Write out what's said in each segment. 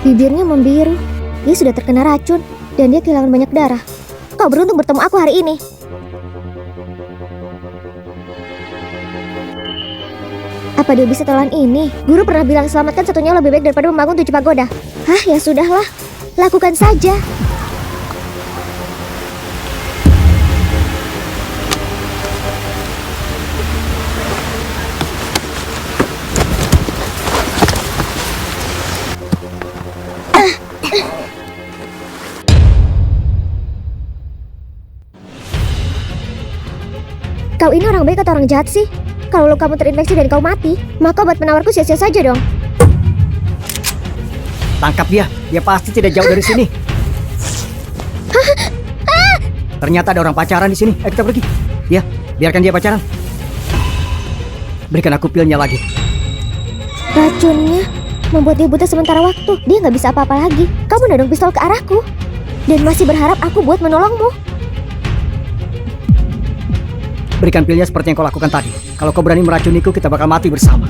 Bibirnya membiru. Dia sudah terkena racun dan dia kehilangan banyak darah. Kau beruntung bertemu aku hari ini. Apa dia bisa telan ini? Guru pernah bilang selamatkan satunya lebih baik daripada membangun 7 pagoda. Hah, ya sudahlah. Lakukan saja. Kau ini orang baik atau orang jahat sih? Kalau kamu terinfeksi dan kau mati, maka obat penawarku sia-sia saja dong. Tangkap dia, dia pasti tidak jauh dari sini. Ternyata ada orang pacaran di sini. Ayo kita pergi. Ya, biarkan dia pacaran. Berikan aku pilnya lagi. Racunnya membuat dia buta sementara waktu. Dia nggak bisa apa-apa lagi. Kau menodong pistol ke arahku dan masih berharap aku buat menolongmu. Berikan pilnya seperti yang kau lakukan tadi. Kalau kau berani meracuniku, kita bakal mati bersama.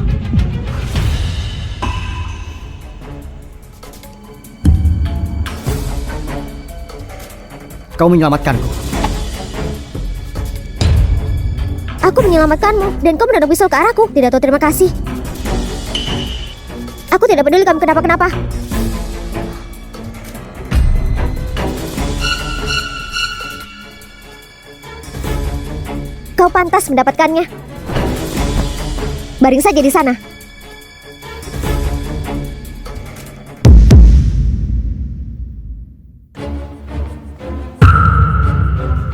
Kau menyelamatkanku. Aku menyelamatkanmu dan kau menodong pistol ke arahku. Tidak tahu terima kasih. Aku tidak peduli kamu kenapa-kenapa. Kau pantas mendapatkannya. Baring saja di sana.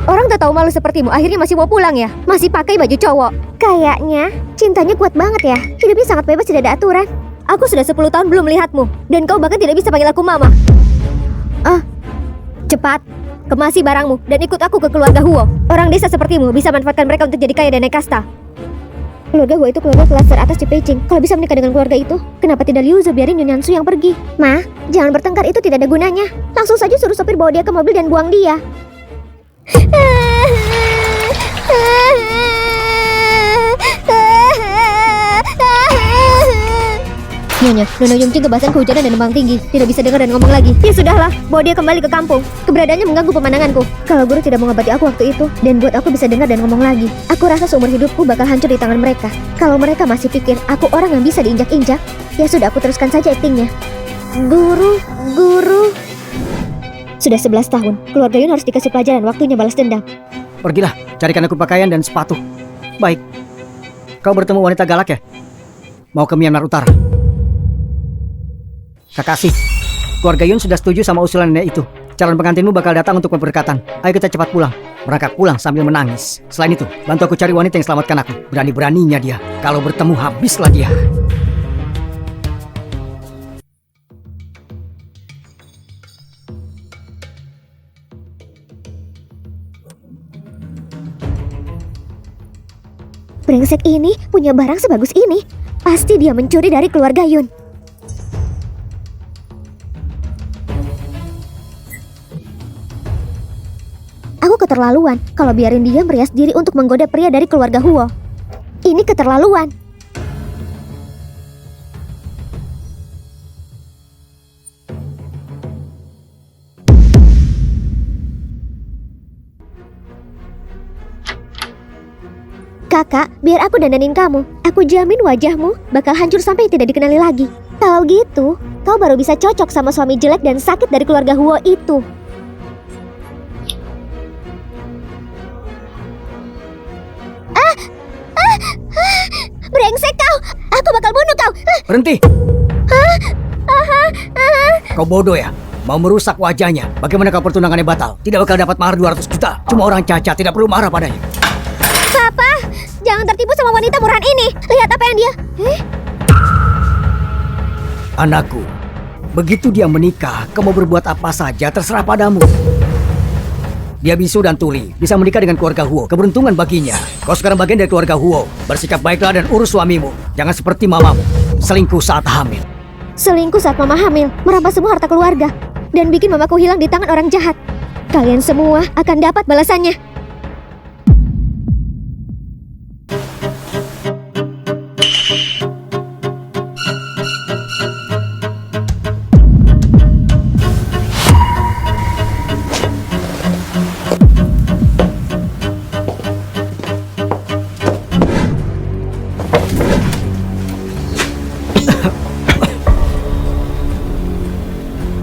Orang tak tahu malu sepertimu akhirnya masih mau pulang ya? Masih pakai baju cowok. Kayaknya cintanya kuat banget ya. Hidupnya sangat bebas, tidak ada aturan. Aku sudah 10 tahun belum melihatmu dan kau bahkan tidak bisa panggil aku mama. Cepat kemasi barangmu dan ikut aku ke keluarga Huo. Orang desa sepertimu bisa manfaatkan mereka untuk jadi kaya dan naik kasta. Keluarga Huo itu keluarga kelas teratas di Beijing. Kalau bisa menikah dengan keluarga itu, kenapa tidak Liu Ze biarin Yun Yansu yang pergi? Ma, jangan bertengkar, itu tidak ada gunanya. Langsung saja suruh sopir bawa dia ke mobil dan buang dia. Nyonya, Nona Yongqing kebasan kehujanan dan demam tinggi. Tidak bisa dengar dan ngomong lagi. Ya sudahlah, bawa dia kembali ke kampung. Keberadaannya mengganggu pemandanganku. Kalau guru tidak mengobati aku waktu itu dan buat aku bisa dengar dan ngomong lagi, aku rasa seumur hidupku bakal hancur di tangan mereka. Kalau mereka masih pikir aku orang yang bisa diinjak-injak, ya sudah, aku teruskan saja aktingnya. Guru. Sudah 11 tahun, keluarga Yun harus dikasih pelajaran, waktunya balas dendam. Pergilah, carikan aku pakaian dan sepatu. Baik. Kau bertemu wanita galak ya? Mau ke Myanmar Utara? Kekasih, keluarga Yun sudah setuju sama usulan nenek itu. Calon pengantinmu bakal datang untuk pemberkatan. Ayo kita cepat pulang. Berangkat pulang sambil menangis. Selain itu, bantu aku cari wanita yang selamatkan aku. Berani-beraninya dia. Kalau bertemu, habislah dia. Brengsek ini punya barang sebagus ini. Pasti dia mencuri dari keluarga Yun. Aku keterlaluan kalau biarin dia merias diri untuk menggoda pria dari keluarga Huo. Ini keterlaluan. Kakak, biar aku dandanin kamu. Aku jamin wajahmu bakal hancur sampai tidak dikenali lagi. Kalau gitu, kau baru bisa cocok sama suami jelek dan sakit dari keluarga Huo itu. Brengsek kau! Aku bakal bunuh kau! Berhenti! Kau bodoh ya? Mau merusak wajahnya? Bagaimana kalau pertunangannya batal? Tidak bakal dapat mahar 200 juta. Cuma orang cacat, tidak perlu marah padanya. Papa, jangan tertipu sama wanita murahan ini. Lihat apa yang dia... Anakku, begitu dia menikah, kau mau berbuat apa saja terserah padamu. Dia bisu dan tuli, bisa menikah dengan keluarga Huo. Keberuntungan baginya. Kau sekarang bagian dari keluarga Huo. Bersikap baiklah dan urus suamimu. Jangan seperti mamamu, selingkuh saat hamil. Selingkuh saat mama hamil, merampas semua harta keluarga, dan bikin mamaku hilang di tangan orang jahat. Kalian semua akan dapat balasannya.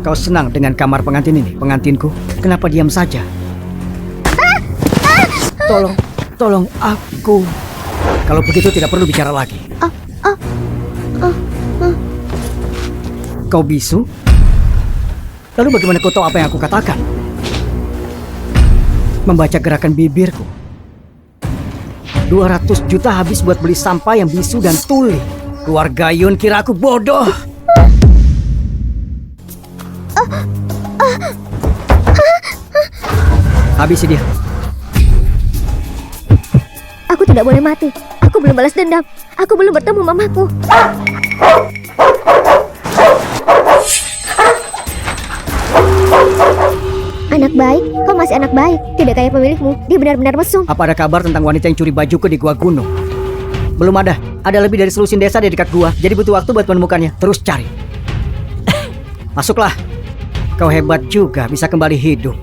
Kau senang dengan kamar pengantin ini, pengantinku? Kenapa diam saja? Tolong aku. Kalau begitu tidak perlu bicara lagi. Kau bisu? Lalu bagaimana kau tahu apa yang aku katakan? Membaca gerakan bibirku. 200 juta habis buat beli sampah yang bisu dan tuli. Keluarga Yun kira aku bodoh. Habisi dia. Aku tidak boleh mati. Aku belum balas dendam. Aku belum bertemu mamaku. Anak baik, kau masih anak baik. Tidak kayak pemilikmu, dia benar-benar mesum. Apa ada kabar tentang wanita yang curi bajuku di gua gunung? Belum ada. Ada lebih dari selusin desa di dekat gua. Jadi butuh waktu buat menemukannya. Terus cari. Masuklah. Kau hebat juga, bisa kembali hidup.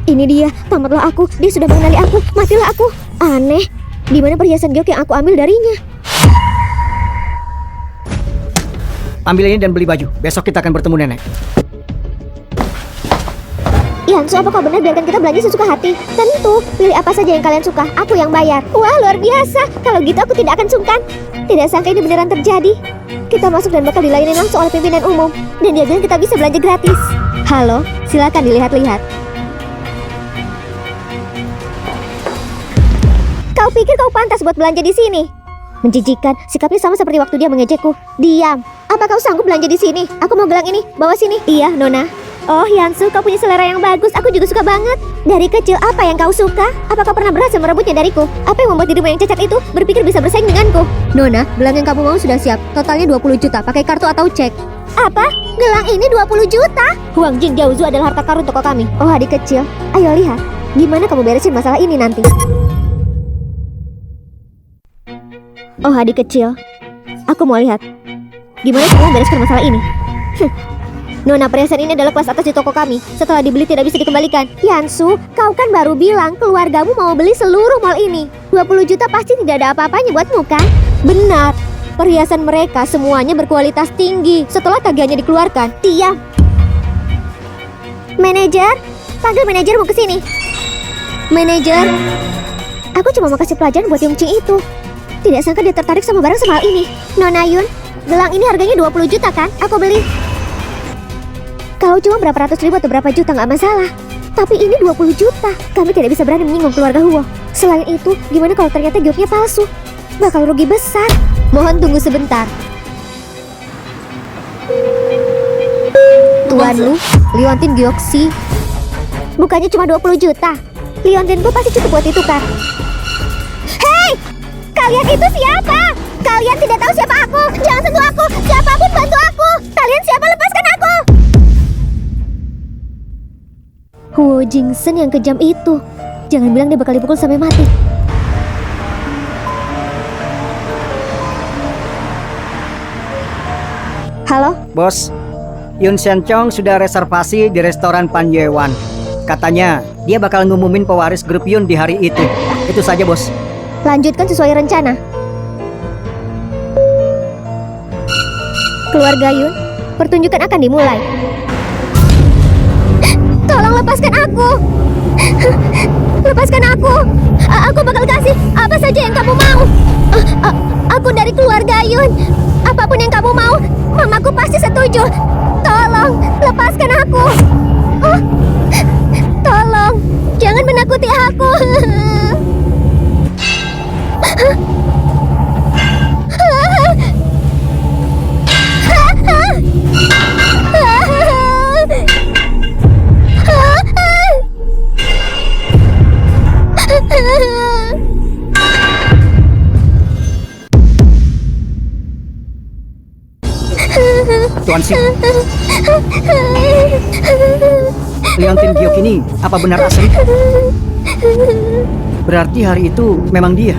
Ini dia, tamatlah aku. Dia sudah mengenali aku, matilah aku. Aneh, di mana perhiasan giok yang aku ambil darinya? Ambil ini dan beli baju. Besok kita akan bertemu nenek. Yansu, apa kau benar biarkan kita belanja sesuka hati? Tentu, pilih apa saja yang kalian suka. Aku yang bayar. Wah, luar biasa. Kalau gitu aku tidak akan sungkan. Tidak sangka ini beneran terjadi. Kita masuk dan bakal dilayani langsung oleh pimpinan umum. Dan dia bilang kita bisa belanja gratis. Halo, silakan dilihat-lihat. Kau pikir kau pantas buat belanja di sini? Menjijikan, sikapnya sama seperti waktu dia mengejekku. Diam. Apa kau sanggup belanja di sini? Aku mau gelang ini, bawa sini. Iya, Nona. Oh, Yansu, kau punya selera yang bagus. Aku juga suka banget. Dari kecil, apa yang kau suka? Apa kau pernah berhasil merebutnya dariku? Apa yang membuat dirimu yang cacat itu berpikir bisa bersaing denganku? Nona, gelang yang kamu mau sudah siap. Totalnya 20 juta, pakai kartu atau cek. Apa? Gelang ini 20 juta? Huang Jing Jiaozu adalah harta karun toko kami. Oh, adik kecil. Ayo lihat. Gimana kamu beresin masalah ini nanti? Oh, adik kecil. Aku mau lihat. Gimana kamu bereskan masalah ini? Nona, perhiasan ini adalah kelas atas di toko kami. Setelah dibeli tidak bisa dikembalikan. Yansu, kau kan baru bilang keluargamu mau beli seluruh mall ini. 20 juta pasti tidak ada apa-apanya buatmu kan? Benar. Perhiasan mereka semuanya berkualitas tinggi. Setelah tagihannya dikeluarkan, diam. Manajer, panggil manajermu ke sini. Manajer, aku cuma mau kasih pelajaran buat Yongqing itu. Tidak sangka dia tertarik sama barang semahal ini. Nona Yun, gelang ini harganya 20 juta kan? Aku beli. Kalau cuma berapa ratus ribu atau berapa juta nggak masalah. Tapi ini 20 juta. Kami tidak bisa berani menyinggung keluarga Huo. Selain itu, gimana kalau ternyata gioknya palsu? Bakal rugi besar. Mohon tunggu sebentar. Tuan Lu, liontin gioksi. Bukannya cuma 20 juta. Liontinku pasti cukup buat itu kan? Hei! Kalian itu siapa? Kalian tidak tahu siapa aku. Jangan sentuh aku. Siapapun bantu aku. Kalian siapa? Lepaskan aku. Huo Jingsen yang kejam itu. Jangan bilang dia bakal dipukul sampai mati. Halo? Bos, Yun Shen Chong sudah reservasi di restoran Pan Yewan. Katanya dia bakal ngumumin pewaris grup Yun di hari itu. Itu saja, bos. Lanjutkan sesuai rencana. Keluarga Yun, pertunjukan akan dimulai. Tolong lepaskan aku. Lepaskan aku. Aku bakal kasih apa saja yang kamu mau. Aku dari keluarga Yun. Apapun yang kamu mau, mamaku pasti setuju. Tolong, lepaskan aku. Tolong, jangan menakuti aku. Tuan Sing, liontin giok ini apa benar asli? Berarti hari itu memang dia.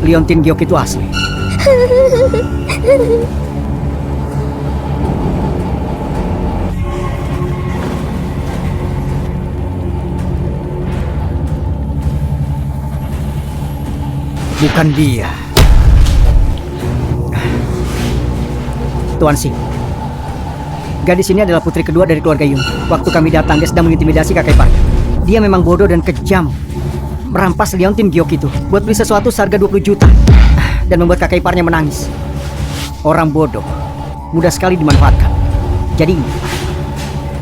Liontin giok itu asli. Bukan dia. Tuan Sing, Gadis ini adalah putri kedua dari keluarga Yun. Waktu kami datang, dia sedang mengintimidasi kakek iparnya. Dia memang bodoh dan kejam. Merampas liontin giok itu buat beli sesuatu seharga 20 juta. Dan membuat kakek iparnya menangis. Orang bodoh mudah sekali dimanfaatkan. Jadi,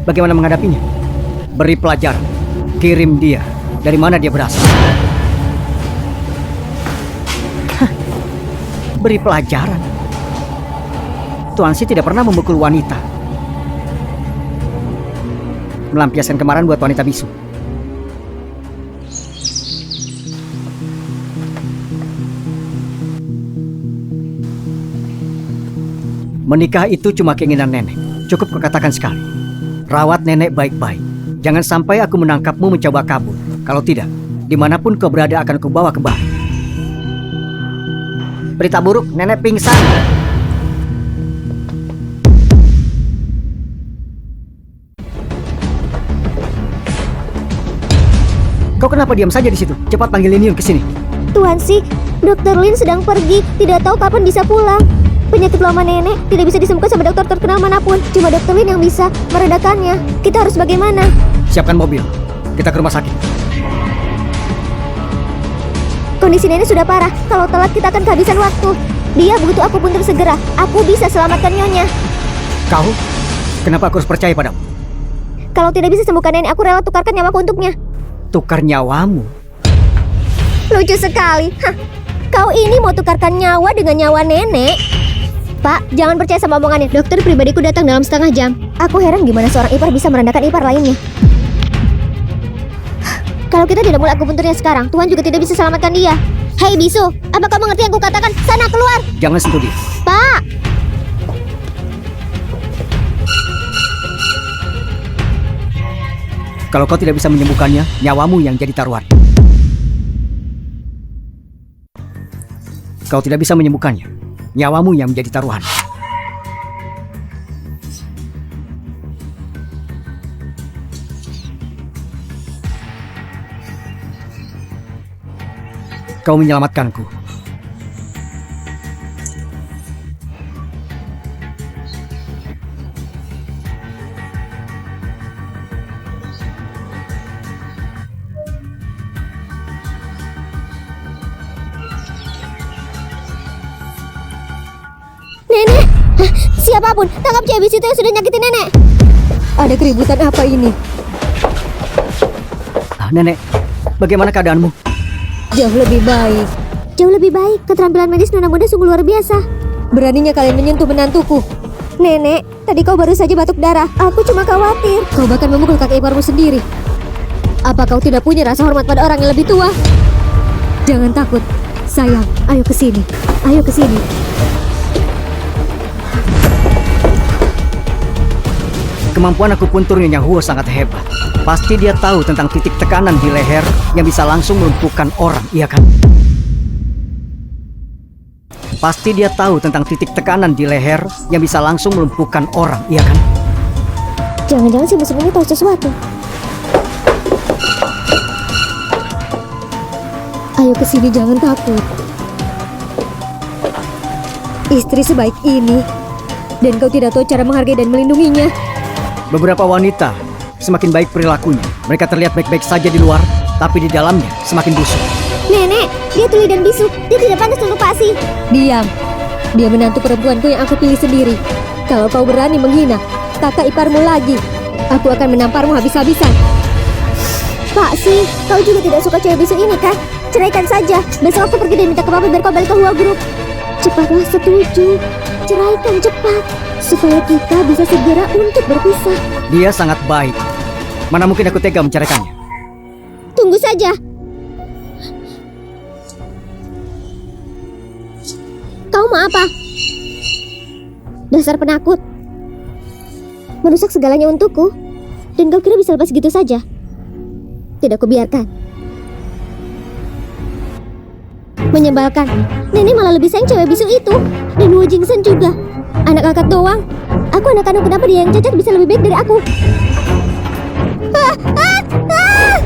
bagaimana menghadapinya? Beri pelajaran. Kirim dia. Dari mana dia berasal? Beri pelajaran. Tuan Si tidak pernah memukul wanita. Melampiaskan kemarahan buat wanita bisu. Menikah itu cuma keinginan nenek. Cukup kukatakan sekali. Rawat nenek baik-baik. Jangan sampai aku menangkapmu mencoba kabur. Kalau tidak, dimanapun kau berada akan kubawa kembali. Berita buruk, nenek pingsan. Kau kenapa diam saja di situ? Cepat panggil Lin Yun ke sini. Tuan Si, Dokter Lin sedang pergi. Tidak tahu kapan bisa pulang. Penyakit lama nenek tidak bisa disembuhkan sama dokter terkenal manapun. Cuma Dokter Lin yang bisa meredakannya. Kita harus bagaimana? Siapkan mobil. Kita ke rumah sakit. Kondisi nenek sudah parah. Kalau telat kita akan kehabisan waktu. Dia butuh akupuntur segera. Aku bisa selamatkan nyonya. Kau? Kenapa aku harus percaya padamu? Kalau tidak bisa sembuhkan nenek, aku rela tukarkan nyawaku untuknya. Tukar nyawamu? Lucu sekali. Hah, kau ini mau tukarkan nyawa dengan nyawa nenek? Pak, jangan percaya sama omongannya. Dokter pribadiku datang dalam setengah jam. Aku heran gimana seorang ipar bisa merendahkan ipar lainnya. Kalau kita tidak mulai akupunturnya sekarang, Tuhan juga tidak bisa selamatkan dia. Hei bisu, apa kau mengerti yang kukatakan? Sana keluar. Jangan sentuh dia. Pak. Kalau kau tidak bisa menyembuhkannya, nyawamu yang jadi taruhan. Kau tidak bisa menyembuhkannya, nyawamu yang menjadi taruhan. Kau menyelamatkanku. Nenek, hah, siapapun, tangkap cewek bisu itu yang sudah nyakitin nenek. Ada keributan apa ini? Nenek, bagaimana keadaanmu? Jauh lebih baik. Jauh lebih baik. Keterampilan medis nona muda sungguh luar biasa. Beraninya kalian menyentuh menantuku. Nenek, tadi kau baru saja batuk darah. Aku cuma khawatir. Kau bahkan memukul kakek iparmu sendiri. Apa kau tidak punya rasa hormat pada orang yang lebih tua? Jangan takut. Sayang, ayo ke sini. Ayo ke sini. Kemampuan akupuntur Nyonya Huo sangat hebat. Pasti dia tahu tentang titik tekanan di leher yang bisa langsung melumpuhkan orang, iya kan? Pasti dia tahu tentang titik tekanan di leher yang bisa langsung melumpuhkan orang, iya kan? Jangan-jangan si musuh ini tahu sesuatu. Ayo ke sini, jangan takut. Istri sebaik ini, dan kau tidak tahu cara menghargai dan melindunginya. Beberapa wanita semakin baik perilakunya. Mereka terlihat baik-baik saja di luar, tapi di dalamnya semakin busuk. Nenek, dia tuli dan bisu. Dia tidak pantas untuk Pak Si. Diam. Dia menantu perempuanku yang aku pilih sendiri. Kalau kau berani menghina kakak iparmu lagi, aku akan menamparmu habis-habisan. Pak Si, kau juga tidak suka cewek bisu ini kan? Ceraikan saja. Besok aku pergi dan minta ke papa biar kau balik ke Hua Group. Cepatlah, setuju. Ceraikan cepat, supaya kita bisa segera untuk berpisah. Dia sangat baik. Mana mungkin aku tega menceraikannya? Tunggu saja. Kau mau apa? Dasar penakut. Merusak segalanya untukku. Dan kau kira bisa lepas gitu saja? Tidak kubiarkan. Menyebalkan. Nenek malah lebih sayang cewek bisu itu. Dan Wu Jingsen juga. Anak angkat doang. Aku anak kandung, kenapa dia yang cacat bisa lebih baik dari aku? Ah, ah, ah!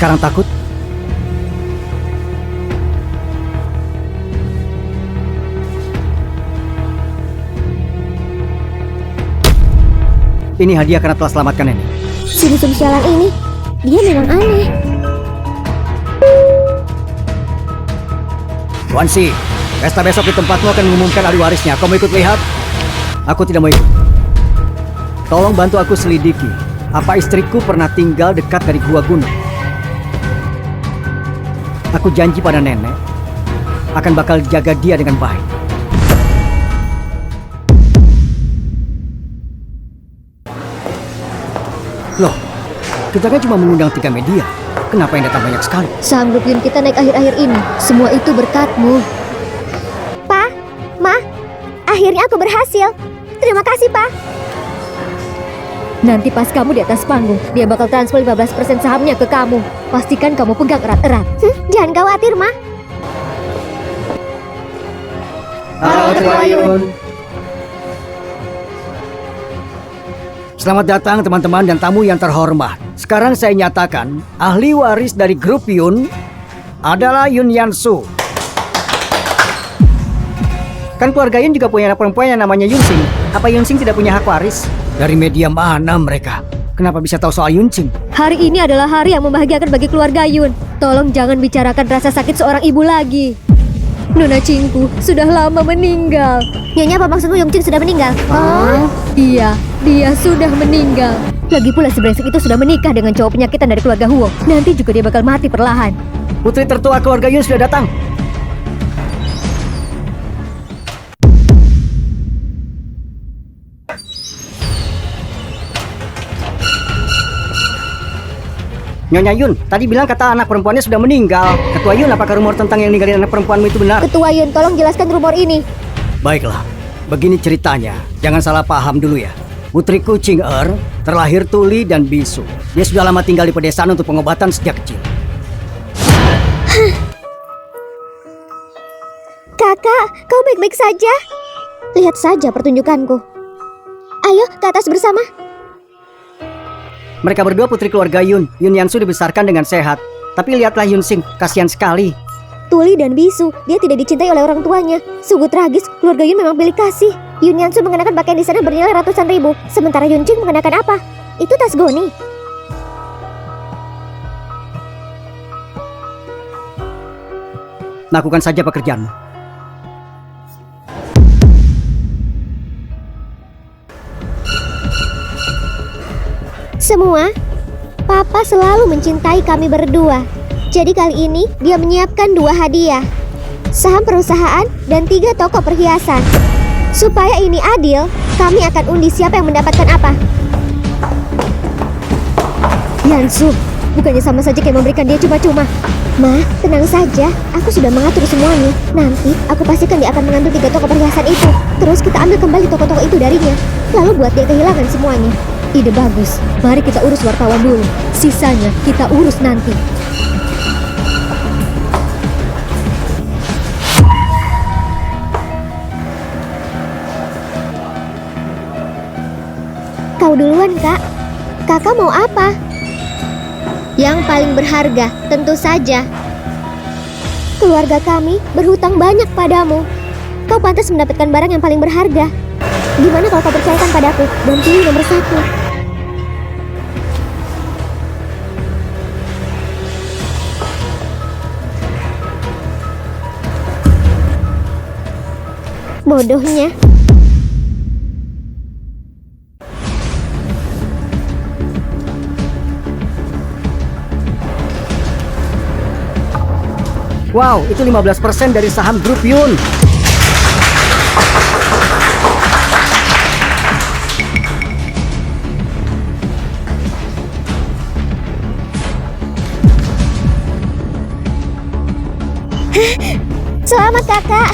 Sekarang takut? Ini hadiah karena telah selamatkan Nenek. Si musuh sialan ini, dia memang aneh. Wansi, pesta besok di tempatmu akan mengumumkan ahli warisnya. Kau mau ikut lihat? Aku tidak mau ikut. Tolong bantu aku selidiki. Apa istriku pernah tinggal dekat dari gua gunung? Aku janji pada Nenek akan bakal jaga dia dengan baik. Loh, kita kan cuma mengundang 3 media. Kenapa yang datang banyak sekali? Saham grup Yun kita naik akhir-akhir ini. Semua itu berkatmu. Pa, Ma, akhirnya aku berhasil. Terima kasih, Pa. Nanti pas kamu di atas panggung, dia bakal transfer 15% sahamnya ke kamu. Pastikan kamu pegang erat-erat. Jangan khawatir, Ma. Halo, Tua Yun. Selamat datang teman-teman dan tamu yang terhormat. Sekarang saya nyatakan ahli waris dari grup Yun adalah Yun Yansu. Kan keluarga Yun juga punya anak perempuan yang namanya Yunsing. Apa Yunsing tidak punya hak waris? Dari media mana mereka? Kenapa bisa tahu soal Yunsing? Hari ini adalah hari yang membahagiakan bagi keluarga Yun. Tolong jangan bicarakan rasa sakit seorang ibu lagi. Nona Cingku sudah lama meninggal. Nyonya, apa maksudmu Yongqing sudah meninggal? Oh, iya, dia sudah meninggal. Lagi pula si brengsek itu sudah menikah dengan cowok penyakitan dari keluarga Huo. Nanti juga dia bakal mati perlahan. Putri tertua keluarga Yun sudah datang. Nyonya Yun, tadi bilang kata anak perempuannya sudah meninggal. Ketua Yun, apakah rumor tentang yang ninggalin anak perempuanmu itu benar? Ketua Yun, tolong jelaskan rumor ini. Baiklah, begini ceritanya. Jangan salah paham dulu ya. Putriku Ching Er terlahir tuli dan bisu. Dia sudah lama tinggal di pedesaan untuk pengobatan sejak kecil. Kakak, kau baik-baik saja? Lihat saja pertunjukanku. Ayo, ke atas bersama. Mereka berdua putri keluarga Yun. Yun Yansu dibesarkan dengan sehat. Tapi lihatlah Yunsing, kasihan sekali. Tuli dan bisu, dia tidak dicintai oleh orang tuanya. Sungguh tragis, keluarga Yun memang pilih kasih. Yun Yansu mengenakan pakaian di sana bernilai ratusan ribu. Sementara Yun Qing mengenakan apa? Itu tas goni. Lakukan saja pekerjaanmu. Semua, Papa selalu mencintai kami berdua. Jadi kali ini dia menyiapkan 2 hadiah. Saham perusahaan dan 3 toko perhiasan. Supaya ini adil, kami akan undi siapa yang mendapatkan apa. Yansu, bukannya sama saja kayak memberikan dia cuma-cuma. Ma, tenang saja, aku sudah mengatur semuanya. Nanti aku pastikan dia akan mengambil 3 toko perhiasan itu. Terus kita ambil kembali toko-toko itu darinya. Lalu buat dia kehilangan semuanya. Ide bagus. Mari kita urus wartawan dulu. Sisanya kita urus nanti. Kau duluan, Kak. Kakak mau apa? Yang paling berharga, tentu saja. Keluarga kami berhutang banyak padamu. Kau pantas mendapatkan barang yang paling berharga. Gimana kalau kau percayakan padaku dan pilih nomor 1? Bodohnya. Wow, itu 15% dari saham grup Yun. Selamat, Kakak.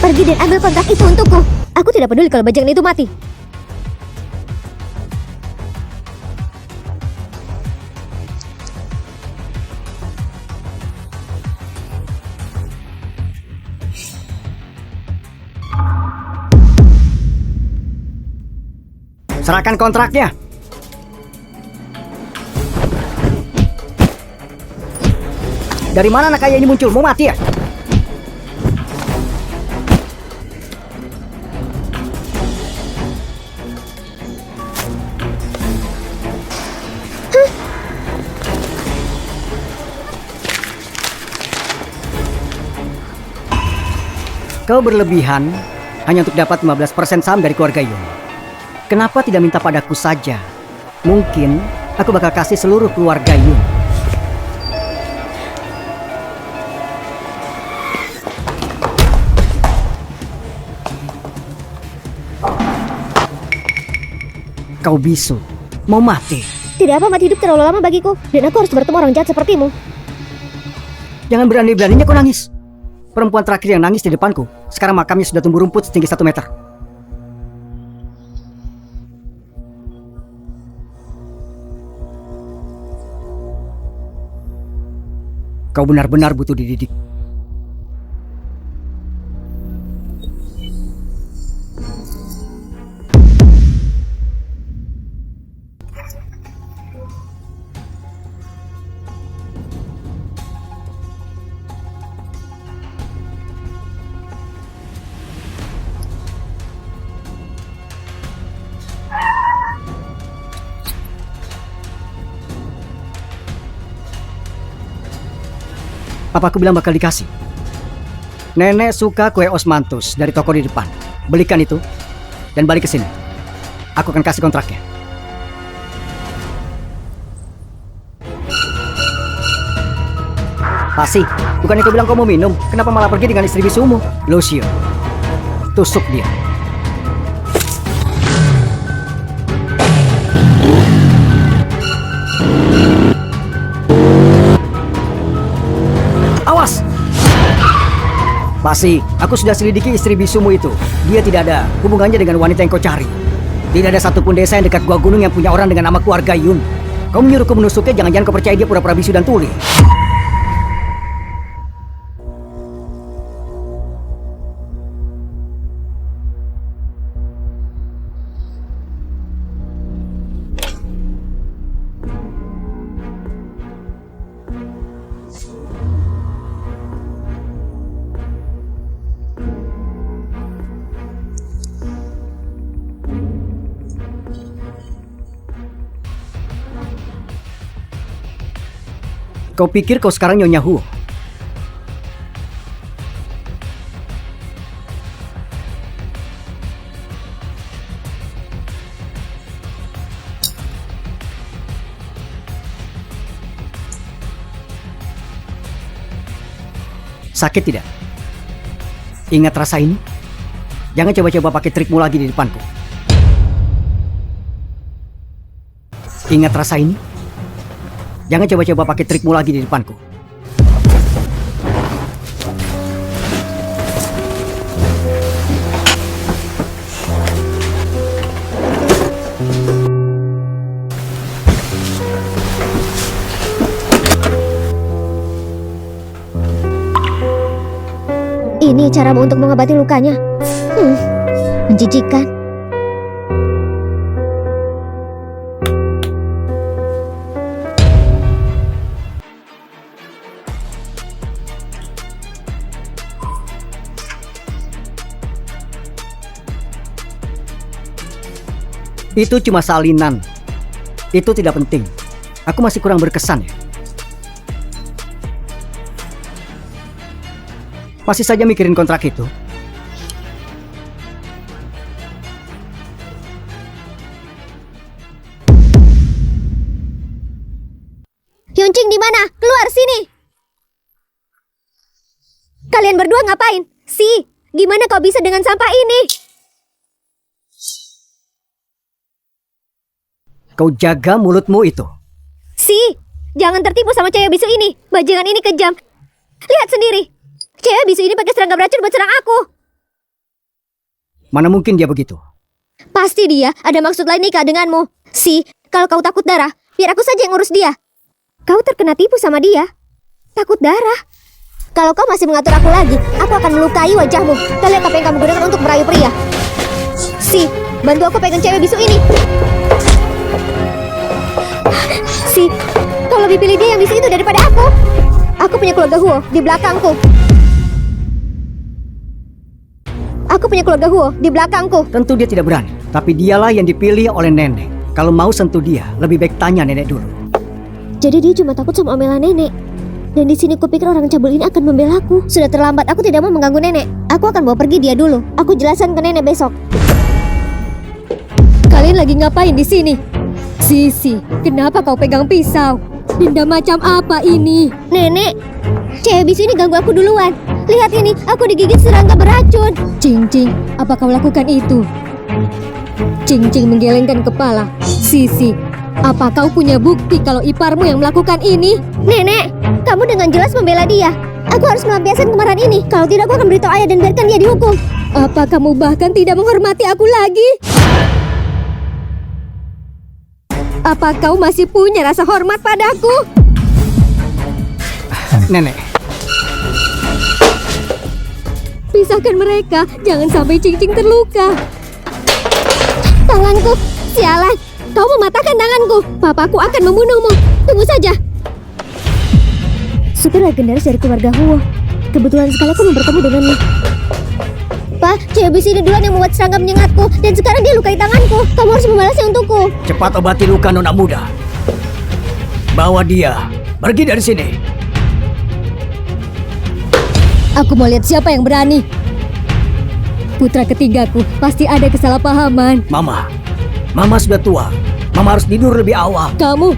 Pergi dan ambil kontrak itu untukku. Aku tidak peduli kalau bajingan itu mati. Serahkan kontraknya. Dari mana anak kaya ini muncul? Mau mati ya? Kau berlebihan hanya untuk dapat 15% saham dari keluarga Yun. Kenapa tidak minta padaku saja? Mungkin aku bakal kasih seluruh keluarga Yun. Kau bisu, mau mati? Tidak apa mati hidup terlalu lama bagiku. Dan aku harus bertemu orang jahat sepertimu. Jangan berani-beraninya kau nangis. Perempuan terakhir yang nangis di depanku, sekarang makamnya sudah tumbuh rumput setinggi 1 meter. Kau benar-benar butuh dididik. Apa aku bilang bakal dikasih? Nenek suka kue osmanthus dari toko di depan. Belikan itu dan balik ke sini. Aku akan kasih kontraknya. Pasti, bukannya kau bilang kau mau minum? Kenapa malah pergi dengan istri bisumu? Lucio, tusuk dia. Awas! Pasti, aku sudah selidiki istri bisumu itu. Dia tidak ada hubungannya dengan wanita yang kau cari. Tidak ada satupun desa yang dekat gua gunung yang punya orang dengan nama keluarga Yun. Kau menyuruhku menusuknya, jangan-jangan kau percaya dia pura-pura bisu dan tuli. Kau pikir kau sekarang Nyonya Huo? Sakit tidak? Ingat rasa ini? Jangan coba-coba pakai trikmu lagi di depanku. Ingat rasa ini? Jangan coba-coba pakai trikmu lagi di depanku. Ini caramu untuk mengobati lukanya. Menjijikan. Itu cuma salinan. Itu tidak penting. Aku masih kurang berkesan ya. Masih saja mikirin kontrak itu. Hyunjin di mana? Keluar sini. Kalian berdua ngapain? Si, gimana kau bisa dengan sampah ini? Kau jaga mulutmu itu. Si, jangan tertipu sama cewek bisu ini. Bajingan ini kejam. Lihat sendiri. Cewek bisu ini pakai serangga beracun buat serang aku. Mana mungkin dia begitu? Pasti dia ada maksud lain nikah denganmu. Si, kalau kau takut darah, biar aku saja yang ngurus dia. Kau terkena tipu sama dia. Takut darah. Kalau kau masih mengatur aku lagi, aku akan melukai wajahmu. Kau lihat apa yang kamu gunakan untuk merayu pria. Si, Bantu aku pegang cewek bisu ini. Si, kau lebih pilih dia yang bisu itu daripada aku. Aku punya keluarga Huo di belakangku. Aku punya keluarga Huo di belakangku. Tentu dia tidak berani, tapi dialah yang dipilih oleh nenek. Kalau mau sentuh dia, lebih baik tanya nenek dulu. Jadi dia cuma takut sama omelan nenek. Dan di sini kupikir orang cabul ini akan membelaku. Sudah terlambat, aku tidak mau mengganggu nenek. Aku akan bawa pergi dia dulu. Aku jelaskan ke nenek besok. Kalian lagi ngapain di sini? Sisi, kenapa kau pegang pisau? Dendam macam apa ini? Nenek, cewek bisu ini ganggu aku duluan. Lihat ini, aku digigit serangga beracun. Cing-cing, apa kau lakukan itu? Cing-cing menggelengkan kepala. Sisi, apa kau punya bukti kalau iparmu yang melakukan ini? Nenek, kamu dengan jelas membela dia. Aku harus melampiaskan kemarahan ini. Kalau tidak, aku akan beritahu ayah dan biarkan dia dihukum. Apa kamu bahkan tidak menghormati aku lagi? Apa kau masih punya rasa hormat padaku? Nenek, Pisahkan mereka, jangan sampai Cing-Cing terluka. Tanganku, sialan. Kau mematahkan tanganku. Papaku akan membunuhmu. Tunggu saja. Supir legendaris dari keluarga Huo. Kebetulan sekali aku mau bertemu dengannya. Pak, cewek bisu ini duluan yang membuat serangga menyengatku. Dan sekarang dia lukai tanganku. Kamu harus membalasnya untukku. cepat obati luka nona muda. Bawa dia pergi dari sini. Aku mau lihat siapa yang berani. Putra ketigaku, pasti ada kesalahpahaman. Mama sudah tua. Mama harus tidur lebih awal. Kamu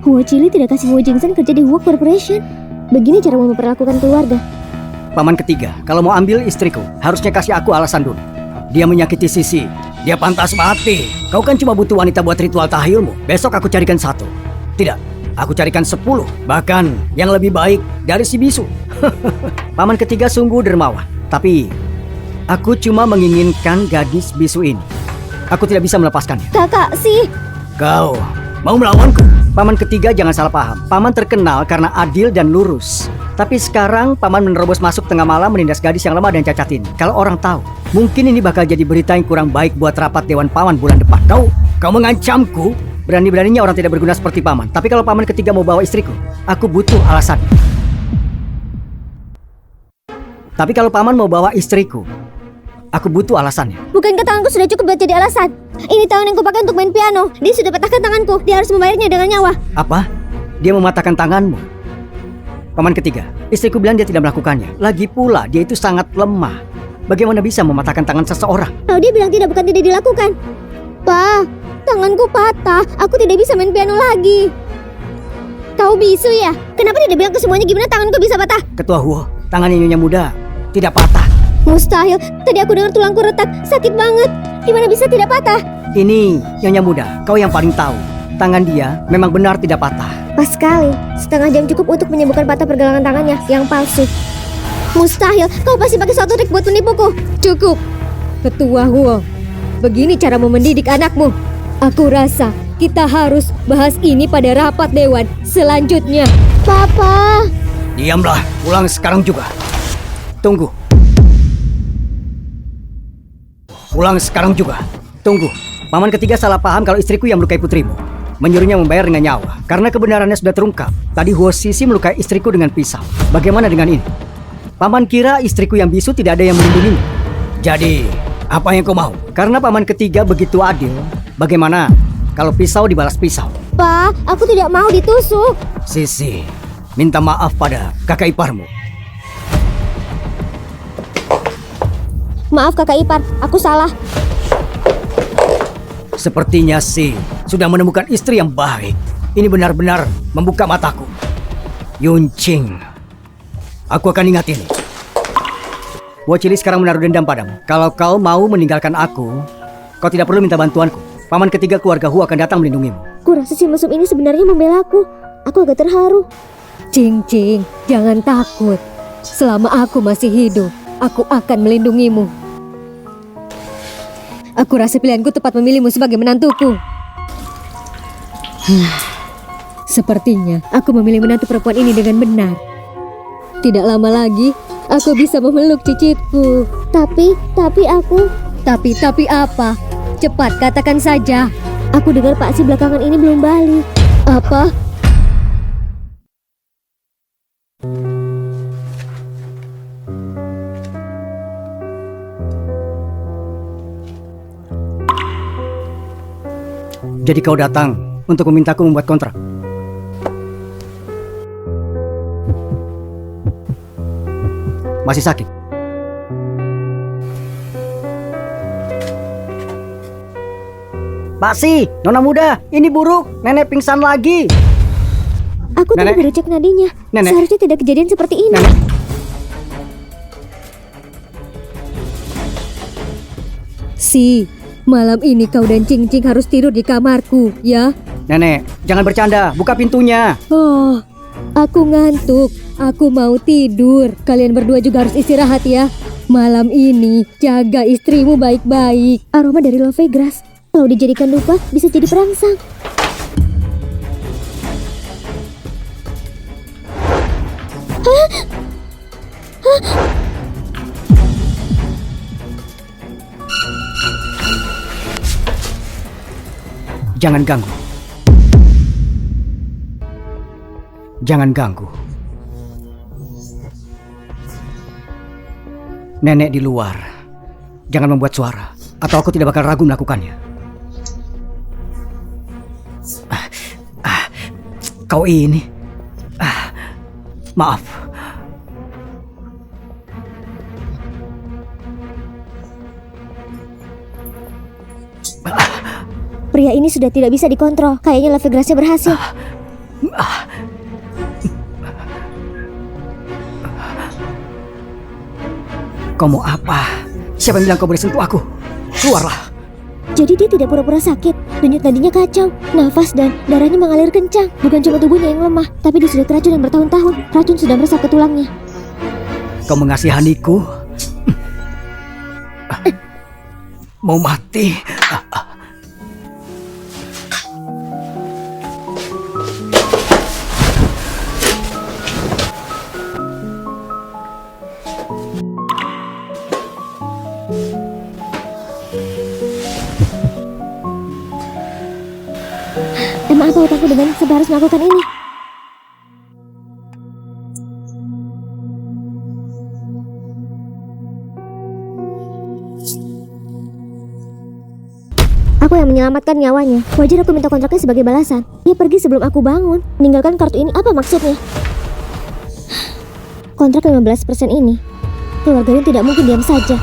Huo Chili tidak kasih Huo Jingsen kerja di Huo Corporation. Begini cara memperlakukan keluarga. Paman ketiga, kalau mau ambil istriku, harusnya kasih aku alasan dulu. Dia menyakiti Sisi. Dia pantas mati. Kau kan cuma butuh wanita buat ritual tahayulmu. Besok aku carikan 1. Tidak, aku carikan 10. Bahkan yang lebih baik dari si bisu. Paman ketiga sungguh dermawan. Tapi aku cuma menginginkan gadis bisu ini. Aku tidak bisa melepaskannya. Kakak sih. Kau mau melawanku? Paman ketiga jangan salah paham. Paman terkenal karena adil dan lurus. Tapi sekarang paman menerobos masuk tengah malam menindas gadis yang lemah dan cacat ini. Kalau orang tahu, mungkin ini bakal jadi berita yang kurang baik buat rapat Dewan Paman bulan depan. Kau mengancamku? Berani-beraninya orang tidak berguna seperti paman. Tapi kalau paman ketiga mau bawa istriku, aku butuh alasan. Tapi kalau paman mau bawa istriku, aku butuh alasannya. Bukankah tanganku sudah cukup buat jadi alasan? Ini tangan yang kupakai untuk main piano. Dia sudah patahkan tanganku. Dia harus membayarnya dengan nyawa. Apa? Dia mematahkan tanganmu? Paman ketiga, istriku bilang dia tidak melakukannya. Lagi pula dia itu sangat lemah. Bagaimana bisa mematahkan tangan seseorang? Kalau dia bilang tidak, bukan tidak dilakukan. Pa, tanganku patah. Aku tidak bisa main piano lagi. Kau bisu ya? Kenapa tidak bilang ke semuanya gimana tanganku bisa patah? Ketua Huo, tangannya Nyonya Muda tidak patah. Mustahil. Tadi aku dengar tulangku retak. Sakit banget. Gimana bisa tidak patah? Ini Nyonya Muda, kau yang paling tahu. Tangan dia memang benar tidak patah. Pas sekali. Setengah jam cukup untuk menyembuhkan patah pergelangan tangannya yang palsu. Mustahil. Kau pasti pakai suatu trik buat menipuku. Cukup. Ketua Huo, begini cara mendidik anakmu. Aku rasa kita harus bahas ini pada rapat dewan selanjutnya. Papa. Diamlah, pulang sekarang juga. Tunggu. Pulang sekarang juga. Tunggu. Paman ketiga salah paham kalau istriku yang melukai putrimu. Menyuruhnya membayar dengan nyawa. Karena kebenarannya sudah terungkap. Tadi Huo Sisi melukai istriku dengan pisau. Bagaimana dengan ini? Paman kira istriku yang bisu tidak ada yang melindunginya. Jadi, apa yang kau mau? Karena paman ketiga begitu adil. Bagaimana kalau pisau dibalas pisau? Pa, aku tidak mau ditusuk. Sisi, minta maaf pada kakak iparmu. Maaf kakak ipar, aku salah. Sepertinya sudah menemukan istri yang baik. Ini benar-benar membuka mataku. Yunqing, aku akan ingat ini. Huo Chili sekarang menaruh dendam padamu. Kalau kau mau meninggalkan aku, kau tidak perlu minta bantuanku. Paman ketiga keluarga Huo akan datang melindungimu. Kurasa si mesum ini sebenarnya membela aku. Aku agak terharu. Cing-cing, jangan takut. Selama aku masih hidup, aku akan melindungimu. Aku rasa pilihanku tepat memilihmu sebagai menantuku. Sepertinya aku memilih menantu perempuan ini dengan benar. Tidak lama lagi, aku bisa memeluk cicitku. Tapi aku... Tapi apa? Cepat katakan saja. Aku dengar Pak Si belakangan ini belum balik. Apa? Jadi kau datang untuk memintaku membuat kontrak. Masih sakit? Pak Si, Nona muda, ini buruk. Nenek pingsan lagi. Aku tadi Nenek. baru cek nadinya. Nenek. Seharusnya tidak kejadian seperti ini. Nenek. Si, malam ini kau dan Cing Cing harus tidur di kamarku, ya? Nenek, jangan bercanda. Buka pintunya. Oh, aku ngantuk. Aku mau tidur. Kalian berdua juga harus istirahat ya. Malam ini jaga istrimu baik-baik. Aroma dari love grass. Kalau dijadikan dupa, bisa jadi perangsang. Jangan ganggu. Jangan ganggu. Nenek di luar. Jangan membuat suara, atau aku tidak bakal ragu melakukannya. Kau ini. Maaf. Pria ini sudah tidak bisa dikontrol. Kayaknya love grass-nya berhasil. Kau mau apa? Siapa yang bilang kau boleh sentuh aku? Keluarlah. Jadi dia tidak pura-pura sakit. Denyut nadinya kacau. Nafas dan darahnya mengalir kencang. Bukan cuma tubuhnya yang lemah, tapi dia sudah keracun bertahun-tahun. Racun sudah meresap ke tulangnya. Kau mengasihaniku? Mau mati? Emang apa hutangku dengan sampai harus melakukan ini? Aku yang menyelamatkan nyawanya. Wajar aku minta kontraknya sebagai balasan. Dia pergi sebelum aku bangun. Meninggalkan kartu ini apa maksudnya? Kontrak 15% ini. Keluarga Yun tidak mungkin diam saja.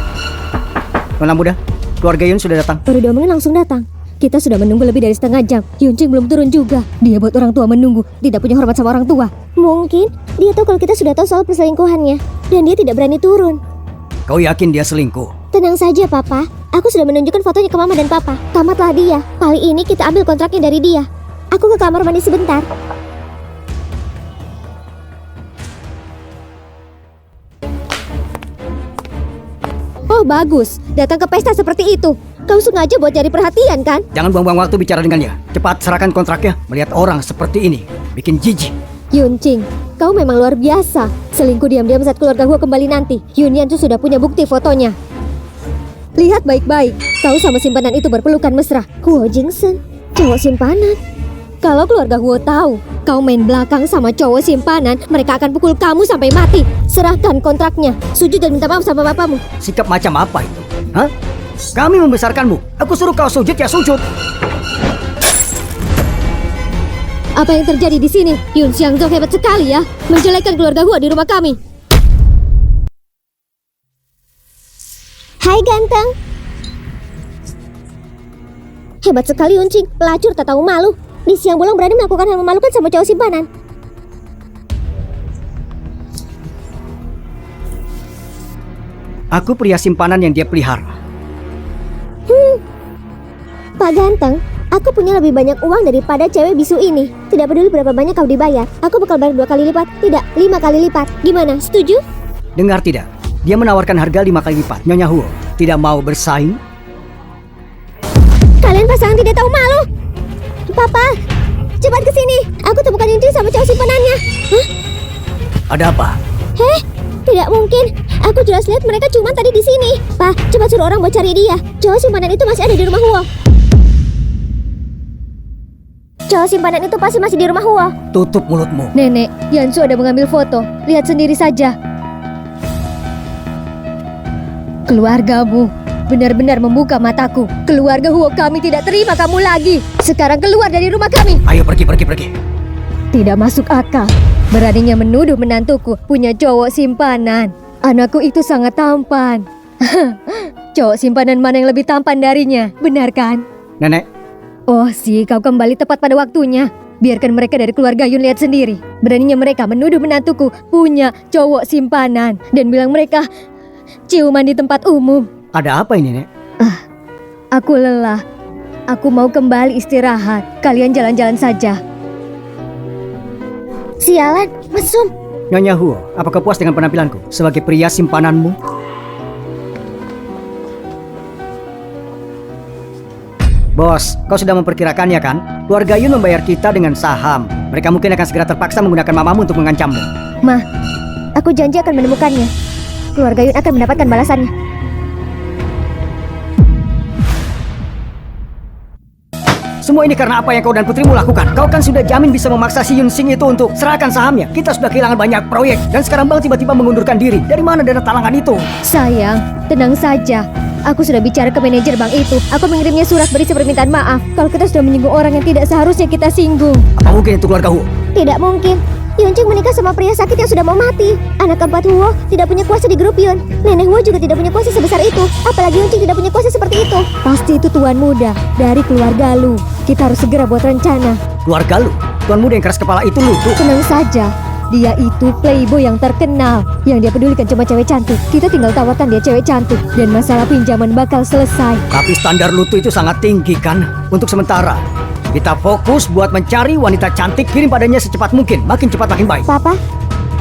Nona muda, keluarga Yun sudah datang. Baru diomongin langsung datang. Kita sudah menunggu lebih dari setengah jam. Yuncing belum turun juga. Dia buat orang tua menunggu. Tidak punya hormat sama orang tua. Mungkin dia tahu kalau kita sudah tahu soal perselingkuhannya. Dan dia tidak berani turun. Kau yakin dia selingkuh? Tenang saja, Papa. Aku sudah menunjukkan fotonya ke Mama dan Papa. Tamatlah dia. Kali ini kita ambil kontraknya dari dia. Aku ke kamar mandi sebentar. Oh bagus, datang ke pesta seperti itu. Kau sengaja buat cari perhatian kan? Jangan buang-buang waktu bicara dengannya. Cepat serahkan kontraknya. Melihat orang seperti ini bikin jijik. Yuncing, kau memang luar biasa. Selingkuh diam-diam saat keluarga gua kembali nanti. Yunyan tuh sudah punya bukti fotonya. Lihat baik-baik, kau sama simpanan itu berpelukan mesra. Huo Jingsen, cowok simpanan. Kalau keluarga gua tahu kau main belakang sama cowok simpanan, mereka akan pukul kamu sampai mati. Serahkan kontraknya, sujud dan minta maaf sama bapamu. Sikap macam apa itu? Hah? Kami membesarkanmu. Aku suruh kau sujud ya sujud. Apa yang terjadi di sini? Yun Xiangzhou hebat sekali ya, menjelekkan keluarga gua di rumah kami. Hai ganteng. Hebat sekali Yuncing, pelacur tak tahu malu. Di siang bolong berani melakukan hal memalukan sama cowok simpanan. Aku pria simpanan yang dia pelihara. Pak Ganteng, aku punya lebih banyak uang daripada cewek bisu ini. Tidak peduli berapa banyak kau dibayar, aku bakal bayar 2 kali lipat. Tidak, 5 kali lipat. Gimana, setuju? Dengar tidak? Dia menawarkan harga 5 kali lipat. Nyonya Huo tidak mau bersaing. Kalian pasangan tidak tahu malu. Papa, cepat ke sini. Aku temukan Yuncing sama cowok simpanannya. Hah? Ada apa? Heh, tidak mungkin. Aku jelas lihat mereka cuma tadi di sini. Pak, cepat suruh orang buat cari dia. Cowok simpanan itu masih ada di rumah Huo. Cowok simpanan itu pasti masih di rumah Huo. Tutup mulutmu. Nenek, Yansu ada mengambil foto. Lihat sendiri saja. Keluargamu benar-benar membuka mataku. Keluarga Huo kami tidak terima kamu lagi. Sekarang keluar dari rumah kami. Ayo pergi. Tidak masuk akal. Beraninya menuduh menantuku punya cowok simpanan. Anakku itu sangat tampan. Cowok simpanan mana yang lebih tampan darinya? Benar kan? Nenek, Oh sih, kau kembali tepat pada waktunya. Biarkan mereka dari keluarga Yun lihat sendiri. Beraninya mereka menuduh menantuku punya cowok simpanan. Dan bilang mereka ciuman di tempat umum. ada apa ini, Nek? Aku lelah. Aku mau kembali istirahat. Kalian jalan-jalan saja. Sialan, mesum. Nyonya Huo, apakah puas dengan penampilanku sebagai pria simpananmu? Bos, kau sudah memperkirakannya kan? Keluarga Yun membayar kita dengan saham. Mereka mungkin akan segera terpaksa menggunakan mamamu untuk mengancammu. Ma, aku janji akan menemukannya. Keluarga Yun akan mendapatkan balasannya. Semua ini karena apa yang kau dan putrimu lakukan. Kau kan sudah jamin bisa memaksa si Yun Sing itu untuk serahkan sahamnya. Kita sudah kehilangan banyak proyek. Dan sekarang Bang tiba-tiba mengundurkan diri. Dari mana dana talangan itu? Sayang, tenang saja. Aku sudah bicara ke manajer bank itu. Aku mengirimnya surat berisi permintaan maaf. Kalau kita sudah menyinggung orang yang tidak seharusnya kita singgung. Apa mungkin itu keluarga Huo? Tidak mungkin. Yuncing menikah sama pria sakit yang sudah mau mati. Anak keempat Huo tidak punya kuasa di grup Yun. Nenek Huo juga tidak punya kuasa sebesar itu. Apalagi Yuncing tidak punya kuasa seperti itu. Pasti itu tuan muda dari keluarga Lu. Kita harus segera buat rencana. Keluarga lu? Tuan muda yang keras kepala itu lu tuh. Tenang saja. Dia itu playboy yang terkenal. Yang dia pedulikan cuma cewek cantik. Kita tinggal tawarkan dia cewek cantik. Dan masalah pinjaman bakal selesai. Tapi standar lu tuh itu sangat tinggi kan? Untuk sementara kita fokus buat mencari wanita cantik. Kirim padanya secepat mungkin. Makin cepat makin baik. Papa,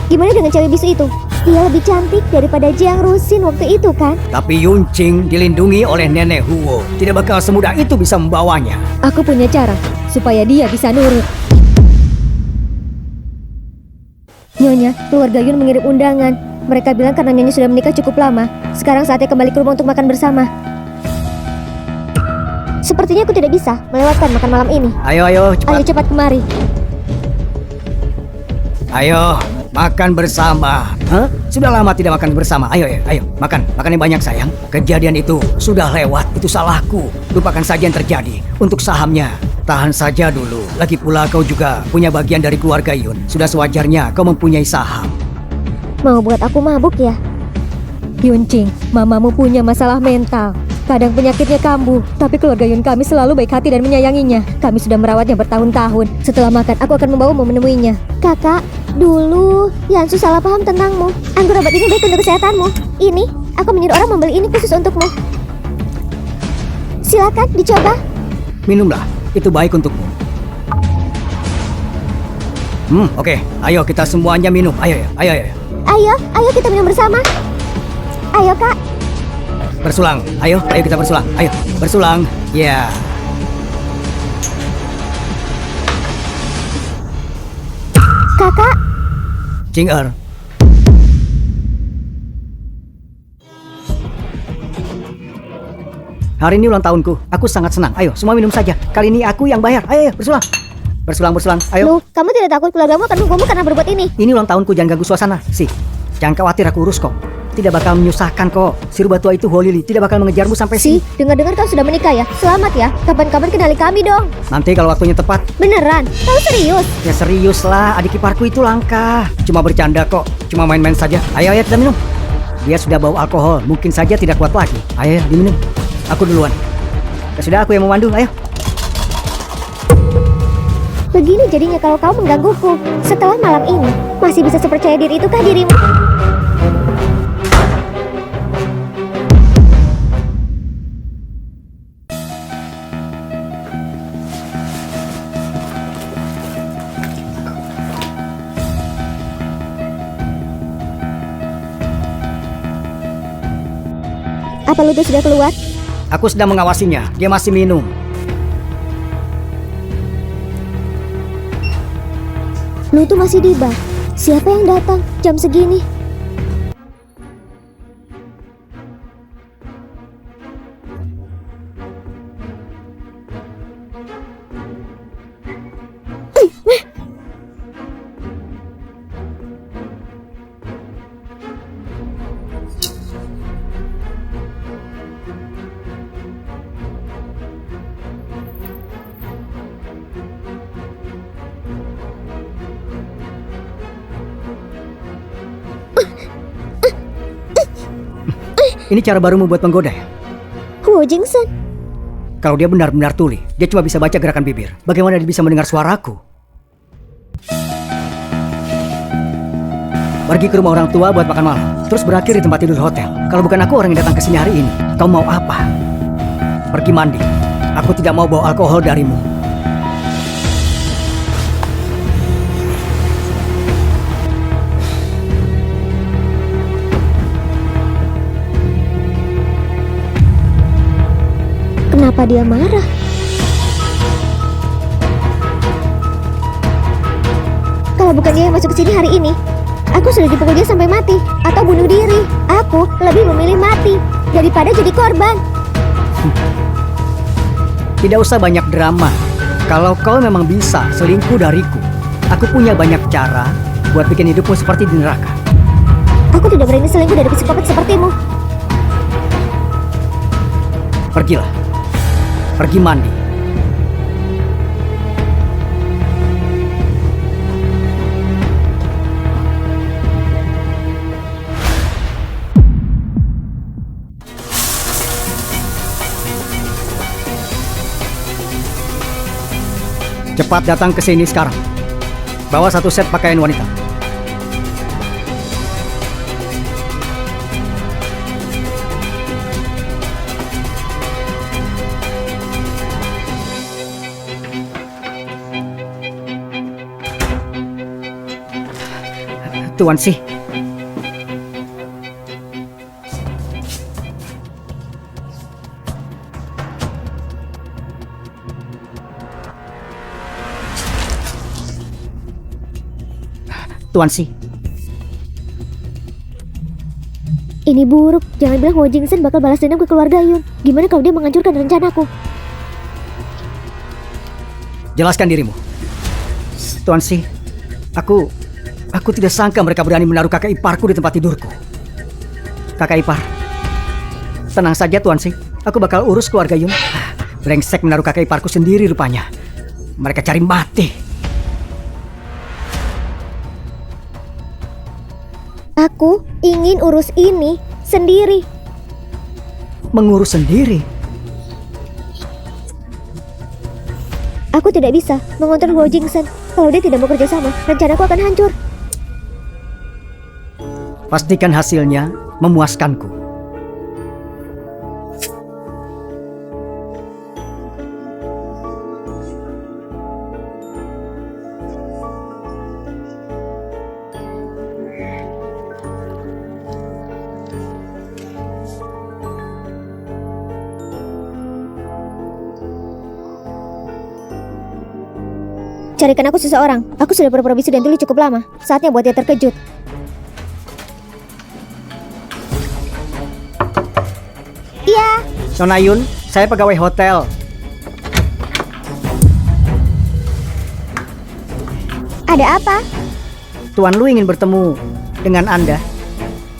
gimana dengan cewek bisu itu? Dia lebih cantik daripada Jiang Rusin waktu itu kan? Tapi Yuncing dilindungi oleh Nenek Huo. Tidak bakal semudah itu bisa membawanya. Aku punya cara supaya dia bisa nurut. Nyonya, keluarga Yun mengirim undangan. Mereka bilang karena Nyonya sudah menikah cukup lama. Sekarang saatnya kembali ke rumah untuk makan bersama. Sepertinya aku tidak bisa melewatkan makan malam ini. Ayo cepat. Ayo cepat kemari. Ayo makan bersama. Hah? Sudah lama tidak makan bersama. Ayo makan. Makan yang banyak sayang. Kejadian itu sudah lewat. Itu salahku. Lupakan saja yang terjadi. Untuk sahamnya, tahan saja dulu. Lagi pula kau juga punya bagian dari keluarga Yun. Sudah sewajarnya kau mempunyai saham. Mau buat aku mabuk ya? Yuncing, mamamu punya masalah mental. Kadang penyakitnya kambuh, tapi keluarga Yun kami selalu baik hati dan menyayanginya. Kami sudah merawatnya bertahun-tahun. Setelah makan, aku akan membawamu menemuinya. Kakak, dulu Yansu salah paham tentangmu. Anggur obat ini baik untuk kesehatanmu. Ini, aku menyuruh orang membeli ini khusus untukmu. Silakan dicoba. Minumlah, itu baik untukmu. Oke. Ayo kita semuanya minum. Ayo. Ayo kita minum bersama. Ayo kak. Bersulang. Ayo kita bersulang. Ayo, bersulang. Ya. Kakak. Jing-er. Hari ini ulang tahunku. Aku sangat senang. Ayo, semua minum saja. Kali ini aku yang bayar. Ayo, bersulang. Bersulang. Ayo. Lu, kamu tidak takut keluargamu akan menghukummu karena berbuat ini? Ini ulang tahunku, jangan ganggu suasana. Jangan khawatir, aku urus kok. Tidak bakal menyusahkan kok. Si rubah tua itu Holili tidak bakal mengejarmu sampai sini. Dengar-dengar kau sudah menikah ya? Selamat ya. Kapan-kapan kenali kami dong. Nanti kalau waktunya tepat. Beneran? Kau serius? Ya serius lah, adik iparku itu langka. Cuma bercanda kok, cuma main-main saja. Ayo kita minum. Dia sudah bau alkohol, mungkin saja tidak kuat lagi. Ayo diminum. Aku duluan. Ya sudah, aku yang memandu, ayo. Begini jadinya kalau kau menggangguku. Setelah malam ini, masih bisa sepercaya diri itukah dirimu? Apa Ludo sudah keluar? Aku sedang mengawasinya, dia masih minum. Ludo masih di bar. Siapa yang datang jam segini? Ini cara baru membuat penggoda ya? Huo Jingsen. Kalau dia benar-benar tuli, dia cuma bisa baca gerakan bibir. Bagaimana dia bisa mendengar suaraku? Pergi ke rumah orang tua buat makan malam, terus berakhir di tempat tidur hotel. Kalau bukan aku orang yang datang ke sini hari ini, kau mau apa? Pergi mandi. Aku tidak mau bawa alkohol darimu. Kenapa dia marah? Kalau bukan dia yang masuk ke sini hari ini, aku sudah dipukul dia sampai mati atau bunuh diri. Aku lebih memilih mati daripada jadi korban. Tidak usah banyak drama. Kalau kau memang bisa selingkuh dariku, aku punya banyak cara buat bikin hidupmu seperti di neraka. Aku tidak berani selingkuh dari psikopat sepertimu. Pergilah. Pergi mandi. Cepat datang ke sini sekarang. Bawa 1 set pakaian wanita. Tuan sih. Tuan sih. Ini buruk. Jangan bilang Huo Jingsen bakal balas dendam ke keluarga Yun. Gimana kalau dia menghancurkan rencanaku? Jelaskan dirimu. Tuan sih. Aku tidak sangka mereka berani menaruh kakak iparku di tempat tidurku. Kakak ipar, tenang saja Tuan sih. Aku bakal urus keluarga Yun. Brengsek menaruh kakak iparku sendiri rupanya. Mereka cari mati. Aku ingin urus ini sendiri. Mengurus sendiri? Aku tidak bisa mengontrol Huo Jingsen. Kalau dia tidak mau kerja sama, rencanaku akan hancur. Pastikan hasilnya memuaskanku. Carikan aku seseorang. Aku sudah pura-pura bisu dan tuli cukup lama. Saatnya buat dia terkejut. Iya. Nona Yun, saya pegawai hotel. Ada apa? Tuan Lu ingin bertemu dengan Anda.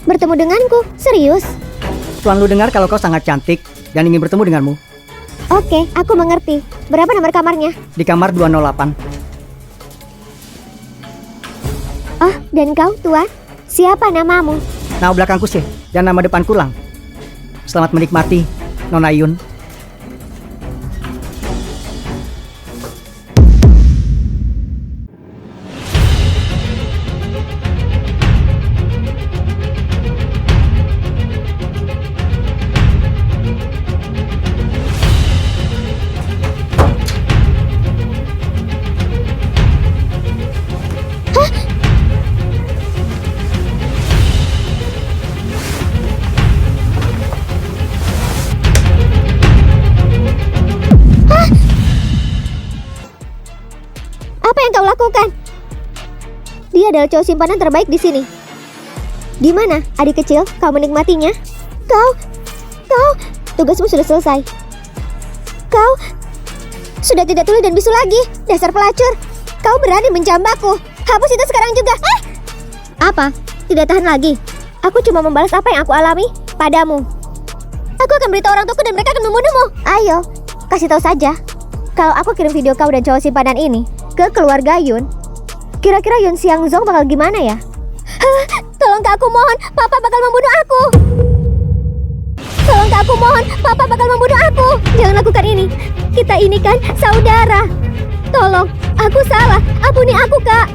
Bertemu denganku? Serius? Tuan Lu dengar kalau kau sangat cantik dan ingin bertemu denganmu. Oke, aku mengerti. Berapa nomor kamarnya? Di kamar 208. Oh, dan kau, Tuan? Siapa namamu? Nama belakangku sih, dan nama depanku Lang. Selamat menikmati, Nona Yun. Apa yang kau lakukan? Dia adalah cowok simpanan terbaik di sini. Gimana, adik kecil? Kau menikmatinya? Kau, tugasmu sudah selesai. Kau sudah tidak tuli dan bisu lagi. Dasar pelacur. Kau berani menjambakku. Hapus itu sekarang juga. Apa? Tidak tahan lagi. Aku cuma membalas apa yang aku alami padamu. Aku akan beritahu orang tuaku dan mereka akan membunuhmu. Ayo, kasih tahu saja. Kalau aku kirim video kau dan cowok simpanan ini ke keluarga Yun, kira-kira Yun Xiangzong bakal gimana ya? Tolong ke aku, mohon. Papa bakal membunuh aku. Aku mohon, Papa bakal membunuh aku. Jangan lakukan ini. Kita ini kan saudara. Tolong, aku salah. Ampuni aku, Kak.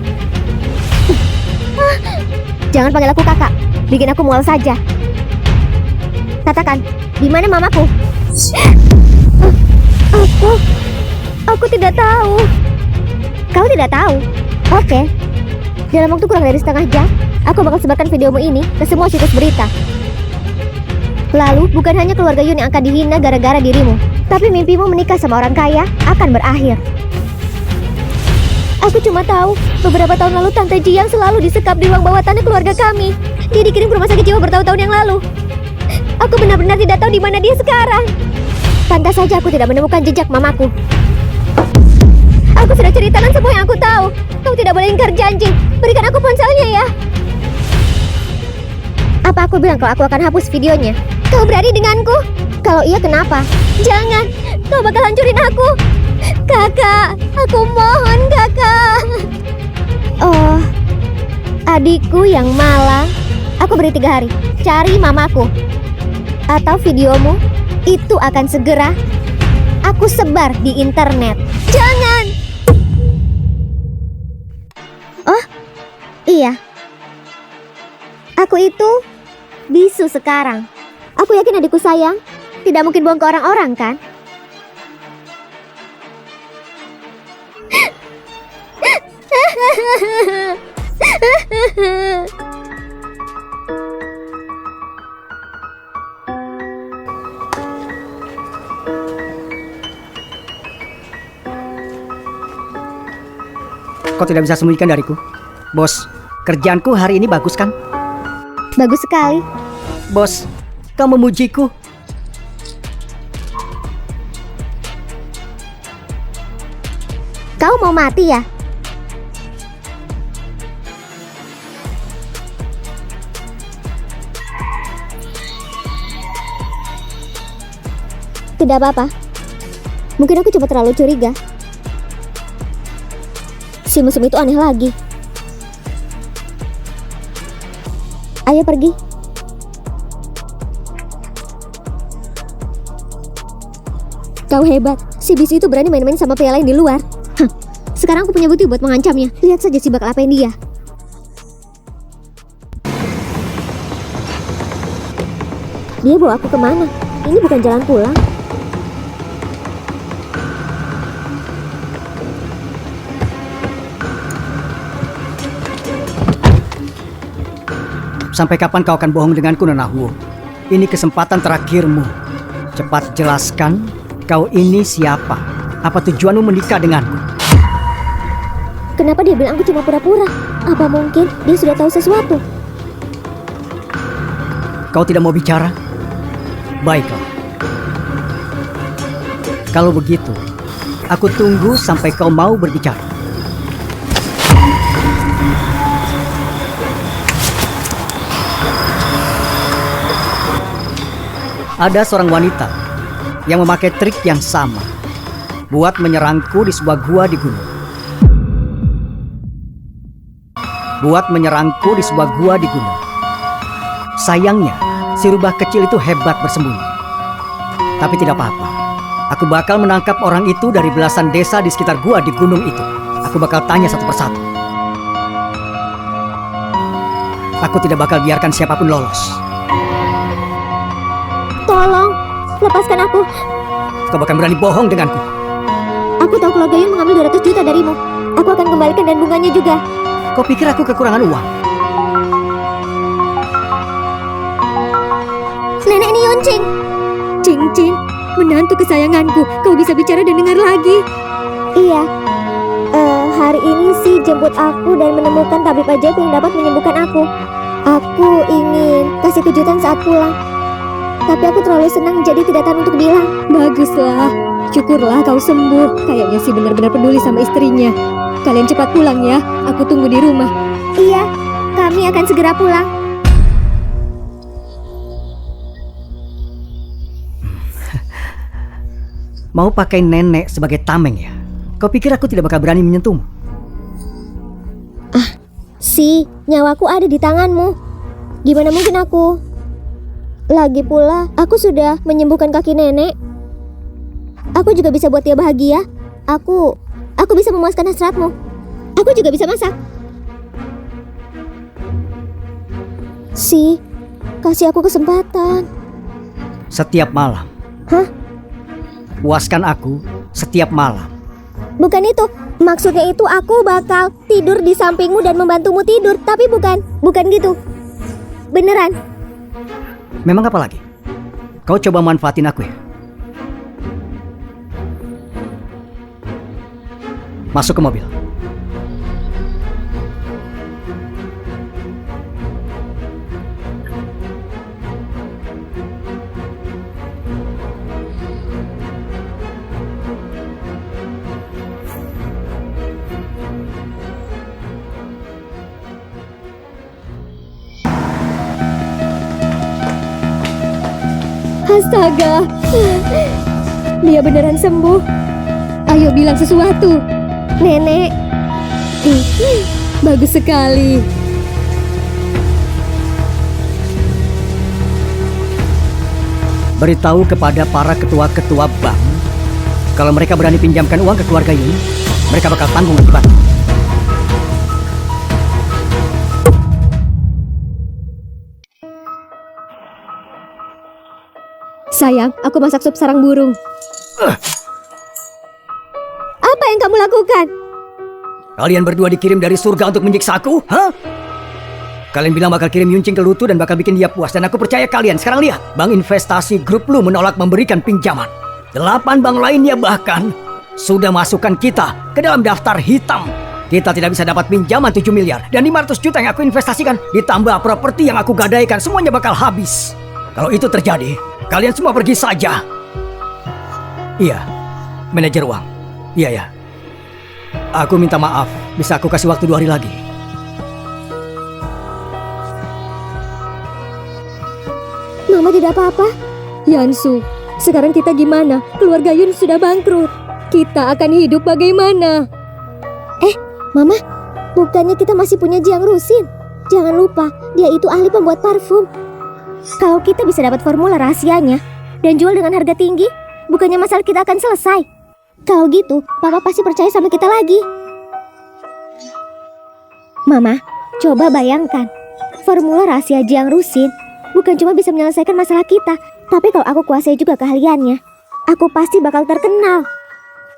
Jangan panggil aku kakak. Bikin aku mual saja. Katakan, di mana mamaku? Aku tidak tahu. Kau tidak tahu? Oke. Dalam waktu kurang dari setengah jam, aku bakal sebarkan videomu ini ke semua situs berita. Lalu, bukan hanya keluarga Yun yang akan dihina gara-gara dirimu, tapi mimpimu menikah sama orang kaya akan berakhir. Aku cuma tahu, beberapa tahun lalu Tante Jiang selalu disekap di ruang bawah tanah keluarga kami. Dia dikirim ke rumah sakit jiwa bertahun-tahun yang lalu. Aku benar-benar tidak tahu di mana dia sekarang. Pantas saja aku tidak menemukan jejak mamaku. Aku sudah ceritakan semua yang aku tahu. Kau tidak boleh ingkar janji. Berikan aku ponselnya ya. Apa aku bilang kalau aku akan hapus videonya? Kau berani denganku? Kalau iya kenapa? Jangan, kau bakal hancurin aku. Kakak, aku mohon kakak. Oh, adikku yang malang. Aku beri 3 hari. Cari mamaku. Atau videomu itu akan segera aku sebar di internet. Jangan. Oh, iya. Aku itu bisu sekarang. Aku yakin adikku sayang tidak mungkin bohong ke orang-orang kan? Kau tidak bisa sembunyikan dariku. Bos, kerjaanku hari ini bagus kan? Bagus sekali. Bos, kau memujiku. Kau mau mati ya? Tidak apa-apa. Mungkin aku cuma terlalu curiga. Si musuh itu aneh lagi. Ayo pergi. Kau hebat. Si bisu itu berani main-main sama pria lain di luar. Hah. Sekarang aku punya bukti buat mengancamnya. Lihat saja si bakal apain dia. Dia bawa aku kemana? Ini bukan jalan pulang. Sampai kapan kau akan bohong denganku, Nona Huo? Ini kesempatan terakhirmu. Cepat jelaskan, kau ini siapa? Apa tujuanmu menikah denganku? Kenapa dia bilang aku cuma pura-pura? Apa mungkin dia sudah tahu sesuatu? Kau tidak mau bicara? Baiklah. Kalau begitu, aku tunggu sampai kau mau berbicara. Ada seorang wanita yang memakai trik yang sama buat menyerangku di sebuah gua di gunung. Sayangnya, si rubah kecil itu hebat bersembunyi. Tapi tidak apa-apa. Aku bakal menangkap orang itu dari belasan desa di sekitar gua di gunung itu. Aku bakal tanya satu persatu. Aku tidak bakal biarkan siapapun lolos. Tolong, lepaskan aku. Kau bahkan berani bohong denganku. Aku tahu keluarga Yun mengambil 200 juta darimu. Aku akan kembalikan dan bunganya juga. Kau pikir aku kekurangan uang? Nenek ini Yuncing. Cing, menantu kesayanganku. Kau bisa bicara dan dengar lagi. Iya. Hari ini sih jemput aku dan menemukan tabib ajaib yang dapat menyembuhkan aku. Aku ingin kasih kejutan saat pulang. Tapi aku terlalu senang jadi tidak tahu untuk bilang. Baguslah. Syukurlah kau sembuh. Kayaknya sih benar-benar peduli sama istrinya. Kalian cepat pulang ya. Aku tunggu di rumah. Iya, kami akan segera pulang. Mau pakai nenek sebagai tameng ya? Kau pikir aku tidak bakal berani menyentuhmu? Nyawaku ada di tanganmu. Gimana mungkin aku Lagi pula, aku sudah menyembuhkan kaki nenek. Aku juga bisa buat dia bahagia. Aku bisa memuaskan hasratmu. Aku juga bisa masak. Kasih aku kesempatan. Setiap malam. Hah? Puaskan aku setiap malam. Bukan itu. Maksudnya itu aku bakal tidur di sampingmu dan membantumu tidur. Tapi bukan gitu. Beneran. Memang apa lagi? Kau coba manfaatin aku ya? Masuk ke mobil. Astaga, dia beneran sembuh. Ayo bilang sesuatu. Nenek. Bagus sekali. Beritahu kepada para ketua-ketua bank, kalau mereka berani pinjamkan uang ke keluarga ini, mereka bakal tanggung akibat. Sayang, aku masak sup sarang burung. Apa yang kamu lakukan? Kalian berdua dikirim dari surga untuk menyiksa aku? Hah? Kalian bilang bakal kirim Yuncing ke Lutu dan bakal bikin dia puas. Dan aku percaya kalian. Sekarang lihat. Bank investasi grup Lu menolak memberikan pinjaman. 8 bank lainnya bahkan sudah masukkan kita ke dalam daftar hitam. Kita tidak bisa dapat pinjaman 7 miliar. Dan 500 juta yang aku investasikan ditambah properti yang aku gadaikan. Semuanya bakal habis. Kalau itu terjadi, kalian semua pergi saja. Iya, manajer uang. Iya ya. Aku minta maaf. Bisa aku kasih waktu 2 hari lagi? Mama tidak apa-apa. Yansu, sekarang kita gimana? Keluarga Yun sudah bangkrut. Kita akan hidup bagaimana? Mama, bukannya kita masih punya Jiang Rusin? Jangan lupa, dia itu ahli pembuat parfum. Kalau kita bisa dapat formula rahasianya dan jual dengan harga tinggi, bukannya masalah kita akan selesai. Kalau gitu, Papa pasti percaya sama kita lagi. Mama, coba bayangkan, formula rahasia Jiang Rusin bukan cuma bisa menyelesaikan masalah kita, tapi kalau aku kuasai juga keahliannya, aku pasti bakal terkenal.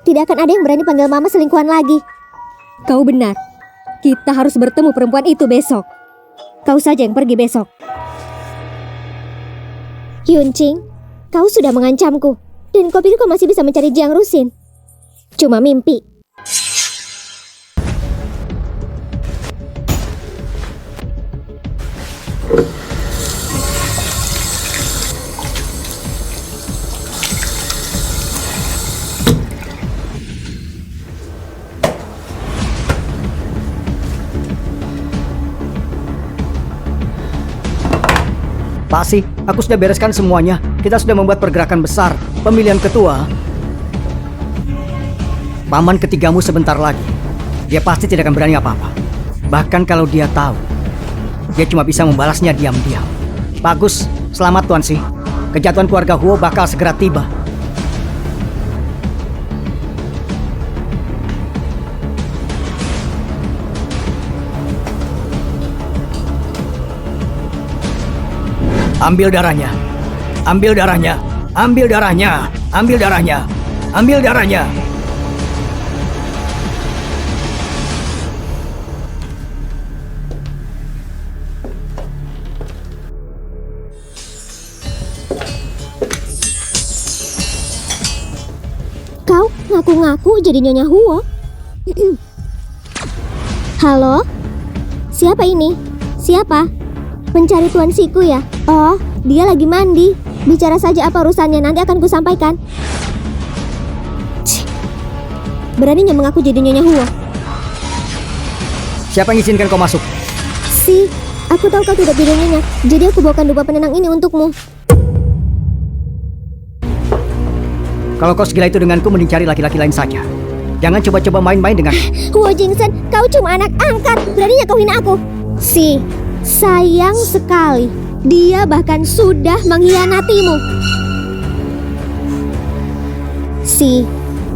Tidak akan ada yang berani panggil Mama selingkuhan lagi. Kau benar. Kita harus bertemu perempuan itu besok. Kau saja yang pergi besok. Yuncing, kau sudah mengancamku. Dan kau pikir kau masih bisa mencari Jiang Rusin? Cuma mimpi. Pak Si, aku sudah bereskan semuanya. Kita sudah membuat pergerakan besar. Pemilihan ketua. Paman ketigamu sebentar lagi. Dia pasti tidak akan berani apa-apa. Bahkan kalau dia tahu, dia cuma bisa membalasnya diam-diam. Bagus, selamat Tuan Si. Kejatuhan keluarga Huo bakal segera tiba. Ambil darahnya. Ambil darahnya. Ambil darahnya. Ambil darahnya. Ambil darahnya. Kau ngaku-ngaku jadi Nyonya Huo. Halo? Siapa ini? Siapa? Pencari Tuan Siku ya? Oh, dia lagi mandi. Bicara saja apa urusannya, nanti akan kusampaikan. Cih. Beraninya mengaku jadi Nyonya Huo. Siapa yang izinkan kau masuk? Aku tahu kau tidak bilang nyenyak, jadi aku bawakan dupa penenang ini untukmu. Kalau kau segila itu denganku, mending cari laki-laki lain saja. Jangan coba-coba main-main dengan... Huo Jingsen, kau cuma anak angkat. Beraninya kau hina aku. Sayang sekali. Dia bahkan sudah mengkhianatimu.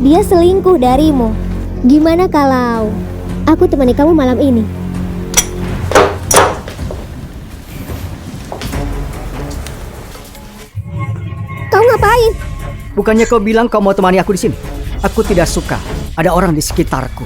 Dia selingkuh darimu. Gimana kalau aku temani kamu malam ini? Kau ngapain? Bukannya kau bilang kau mau temani aku di sini? Aku tidak suka ada orang di sekitarku.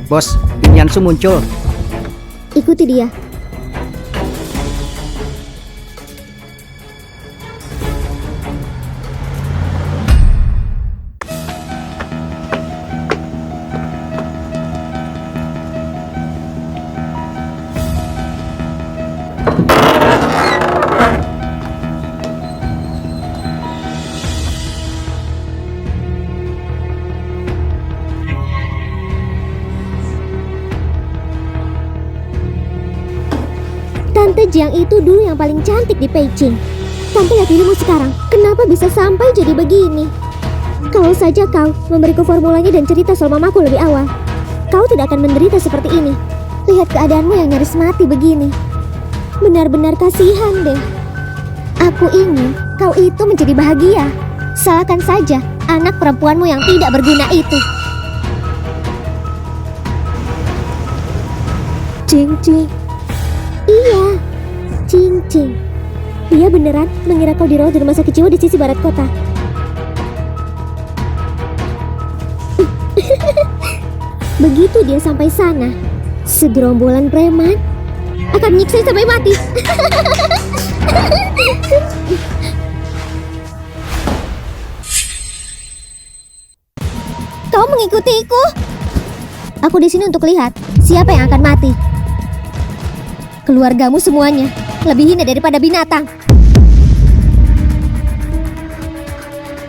Bos, Yansu muncul. Ikuti dia. Tante Jiang itu dulu yang paling cantik di Beijing. Tante lihat dirimu sekarang, kenapa bisa sampai jadi begini? Kalau saja kau memberiku formulanya dan cerita soal mamaku lebih awal, kau tidak akan menderita seperti ini. Lihat keadaanmu yang nyaris mati begini. Benar-benar kasihan deh. Aku ingin kau itu menjadi bahagia. Salahkan saja anak perempuanmu yang tidak berguna itu. Cing cing. Iya, Cing. Dia beneran mengira kau dirawat di rumah sakit jiwa di sisi barat kota. Begitu dia sampai sana, segerombolan preman akan menyiksa sampai mati. Kau mengikutiku? Aku di sini untuk lihat siapa yang akan mati. Keluargamu semuanya lebih hina daripada binatang.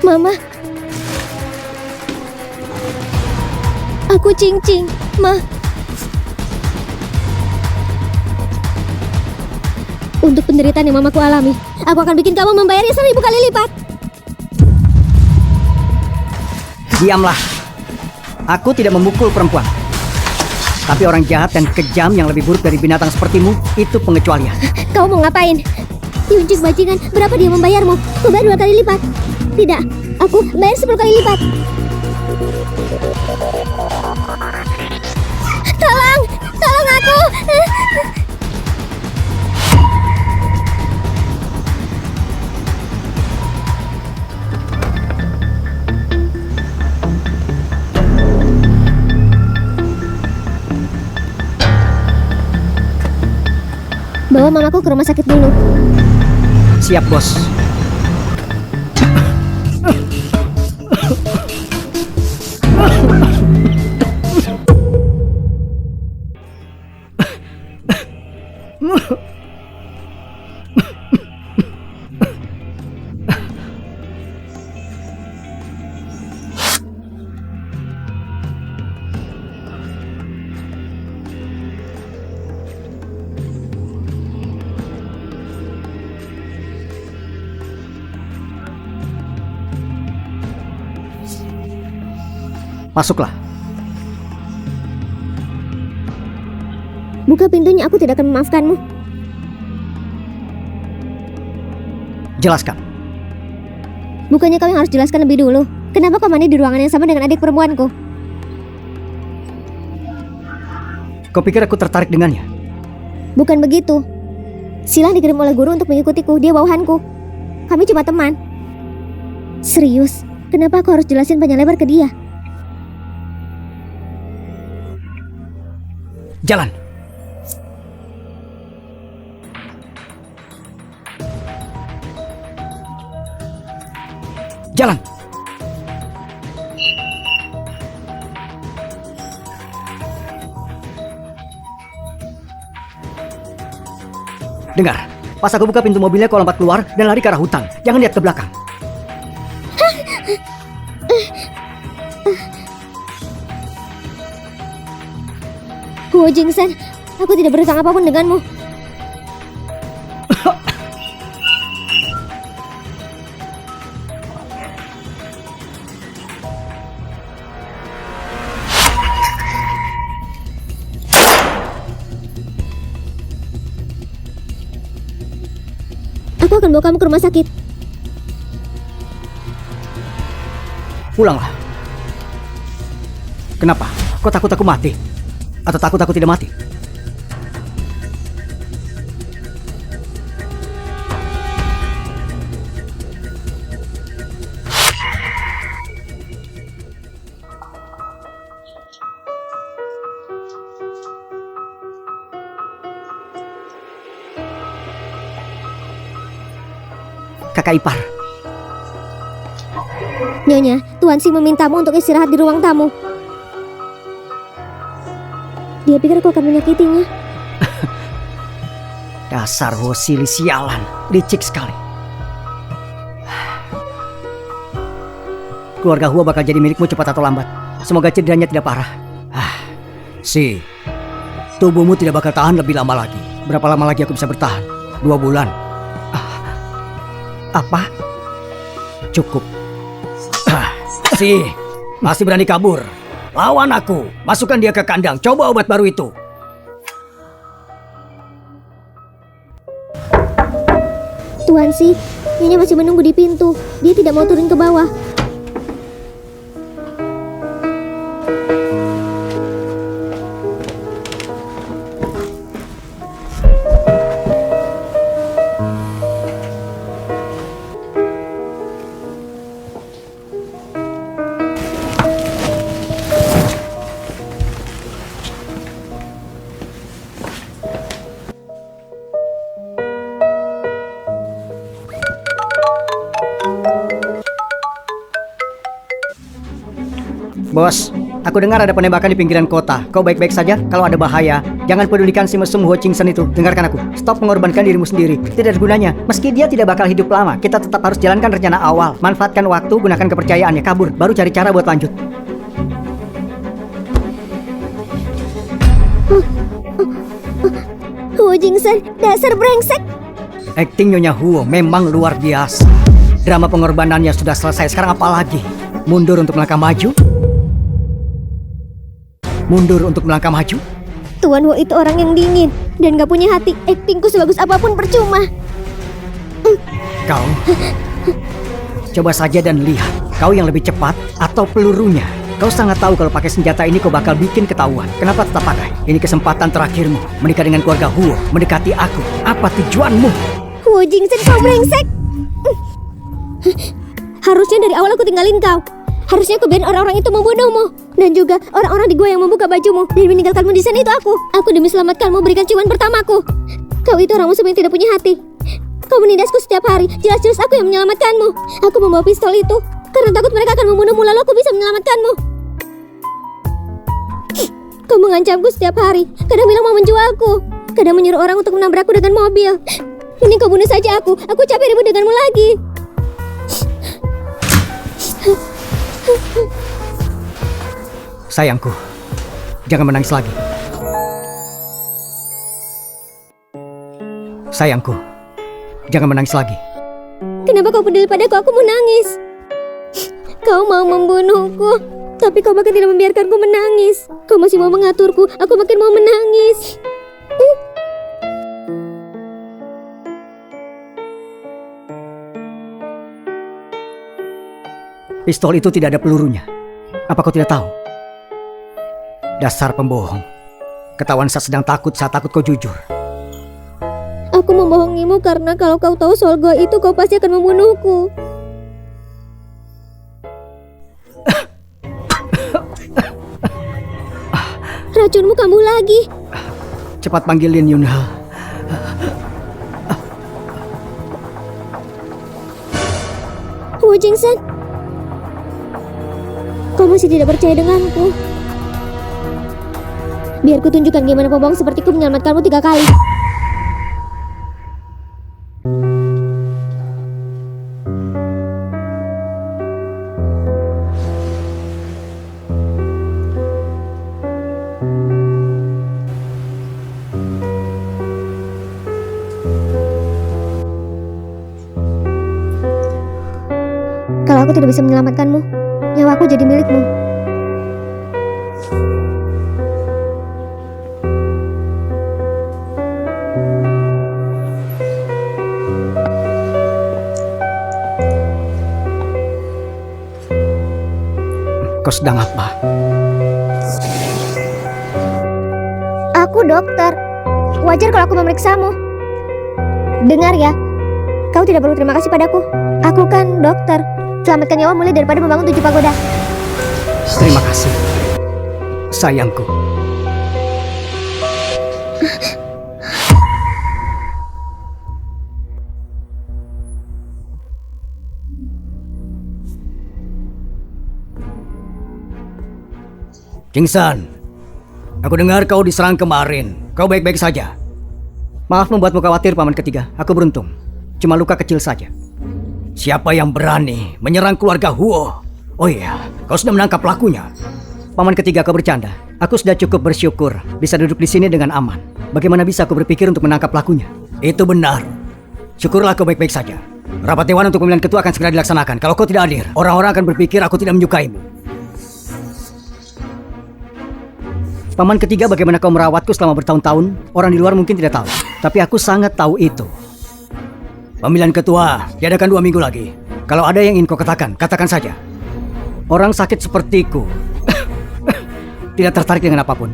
Mama. Aku Cing, Ma. Untuk penderitaan yang mamaku alami, aku akan bikin kamu membayarnya 1000 kali lipat. Diamlah. Aku tidak memukul perempuan. Tapi orang jahat dan kejam yang lebih buruk dari binatang sepertimu, itu pengecualian. Kau mau ngapain? Diunjuk bajingan, berapa dia membayarmu? Kau bayar 2 kali lipat. Tidak, aku bayar 10 kali lipat. Tolong aku. Bawa mamaku ke rumah sakit dulu. Siap, bos. Masuklah. Buka pintunya, aku tidak akan memaafkanmu. Jelaskan. Bukannya kau yang harus jelaskan lebih dulu? Kenapa kau mandi di ruangan yang sama dengan adik perempuanku? Kau pikir aku tertarik dengannya? Bukan begitu. Silang dikirim oleh guru untuk mengikutiku. Dia bawahanku. Kami cuma teman. Serius, kenapa aku harus jelasin panjang lebar ke dia? Jalan. Jalan. Dengar, pas aku buka pintu mobilnya kau lompat keluar dan lari ke arah hutan. Jangan lihat ke belakang. Huo Jingsan, aku tidak berutang apapun denganmu. Aku akan bawa kamu ke rumah sakit. Pulanglah. Kenapa? Kau takut aku mati? Atau takut aku tidak mati? Kakak ipar. Nyonya, Tuan Xing memintamu untuk istirahat di ruang tamu. Dia pikir kau akan menyakitinya. Dasar Hosili sialan, licik sekali. Keluarga Huo bakal jadi milikmu cepat atau lambat. Semoga cederanya tidak parah. Si, tubuhmu tidak bakal tahan lebih lama lagi. Berapa lama lagi aku bisa bertahan? 2 bulan. Apa? Cukup. Si, masih berani kabur? Lawan aku. Masukkan dia ke kandang. Coba obat baru itu. Tuan Xing, Nyonya masih menunggu di pintu. Dia tidak mau turun ke bawah. Bos, aku dengar ada penembakan di pinggiran kota. Kau baik-baik saja? Kalau ada bahaya, jangan pedulikan si mesum Huo Jingsan itu. Dengarkan aku. Stop mengorbankan dirimu sendiri. Tidak ada gunanya. Meski dia tidak bakal hidup lama, kita tetap harus jalankan rencana awal. Manfaatkan waktu, gunakan kepercayaannya. Kabur, baru cari cara buat lanjut. Huo Jingsan, dasar brengsek. Akting Nyonya Huo memang luar biasa. Drama pengorbanannya sudah selesai. Sekarang apa lagi? Mundur untuk melangkah maju? Mundur untuk melangkah maju? Tuan Huo itu orang yang dingin dan gak punya hati. Aktingku sebagus apapun percuma. Kau coba saja dan lihat. Kau yang lebih cepat atau pelurunya? Kau sangat tahu kalau pakai senjata ini kau bakal bikin ketahuan. Kenapa tetap pakai? Ini kesempatan terakhirmu. Menikah dengan keluarga Huo, mendekati aku. Apa tujuanmu? Huo Jingsan, kau brengsek. Harusnya dari awal aku tinggalin kau. Harusnya aku biarin orang-orang itu membunuhmu. Dan juga orang-orang di gua yang membuka bajumu dan meninggalkanmu di sana itu aku. Aku demi selamatkanmu berikan ciuman pertamaku. Kau itu orang musuh yang tidak punya hati. Kau menindasku setiap hari. Jelas-jelas aku yang menyelamatkanmu. Aku membawa pistol itu karena takut mereka akan membunuhmu, lalu aku bisa menyelamatkanmu. Kau mengancamku setiap hari. Kadang bilang mau menjualku. Kadang menyuruh orang untuk menabrakku dengan mobil. Mending kau bunuh saja aku. Aku capek ribut denganmu lagi. Sayangku, jangan menangis lagi. Sayangku, jangan menangis lagi. Kenapa kau peduli padaku? Aku mau nangis. Kau mau membunuhku, tapi kau bahkan tidak membiarkanku menangis. Kau masih mau mengaturku, aku makin mau menangis. Pistol itu tidak ada pelurunya. Apa kau tidak tahu? Dasar pembohong. Ketahuan saat sedang takut, saat takut kau jujur. Aku membohongimu karena kalau kau tahu soal gua itu, kau pasti akan membunuhku. Racunmu kambuh lagi. Cepat panggil Lin Yunhe. Huo Jingsan, kau masih tidak percaya denganku? Biar ku tunjukkan gimana pembohong sepertiku menyelamatkanmu 3 kali. Kalau aku tidak bisa menyelamatkanmu, nyawaku jadi milikmu. Kau sedang apa? Aku dokter. Wajar kalau aku memeriksamu. Dengar ya, kau tidak perlu terima kasih padaku. Aku kan dokter. Selamatkan nyawa mulai daripada membangun 7 pagoda. Terima kasih, sayangku. Kingsan, aku dengar kau diserang kemarin. Kau baik-baik saja. Maaf membuatmu khawatir, Paman Ketiga. Aku beruntung. Cuma luka kecil saja. Siapa yang berani menyerang keluarga Huo? Oh iya, kau sudah menangkap pelakunya. Paman Ketiga, kau bercanda. Aku sudah cukup bersyukur bisa duduk di sini dengan aman. Bagaimana bisa aku berpikir untuk menangkap pelakunya? Itu benar. Syukurlah kau baik-baik saja. Rapat dewan untuk pemilihan ketua akan segera dilaksanakan. Kalau kau tidak hadir, orang-orang akan berpikir aku tidak menyukaimu. Paman Ketiga, bagaimana kau merawatku selama bertahun-tahun? Orang di luar mungkin tidak tahu, tapi aku sangat tahu itu. Pemilihan ketua diadakan 2 minggu lagi. Kalau ada yang ingin kau katakan, katakan saja. Orang sakit sepertiku tidak tertarik dengan apapun.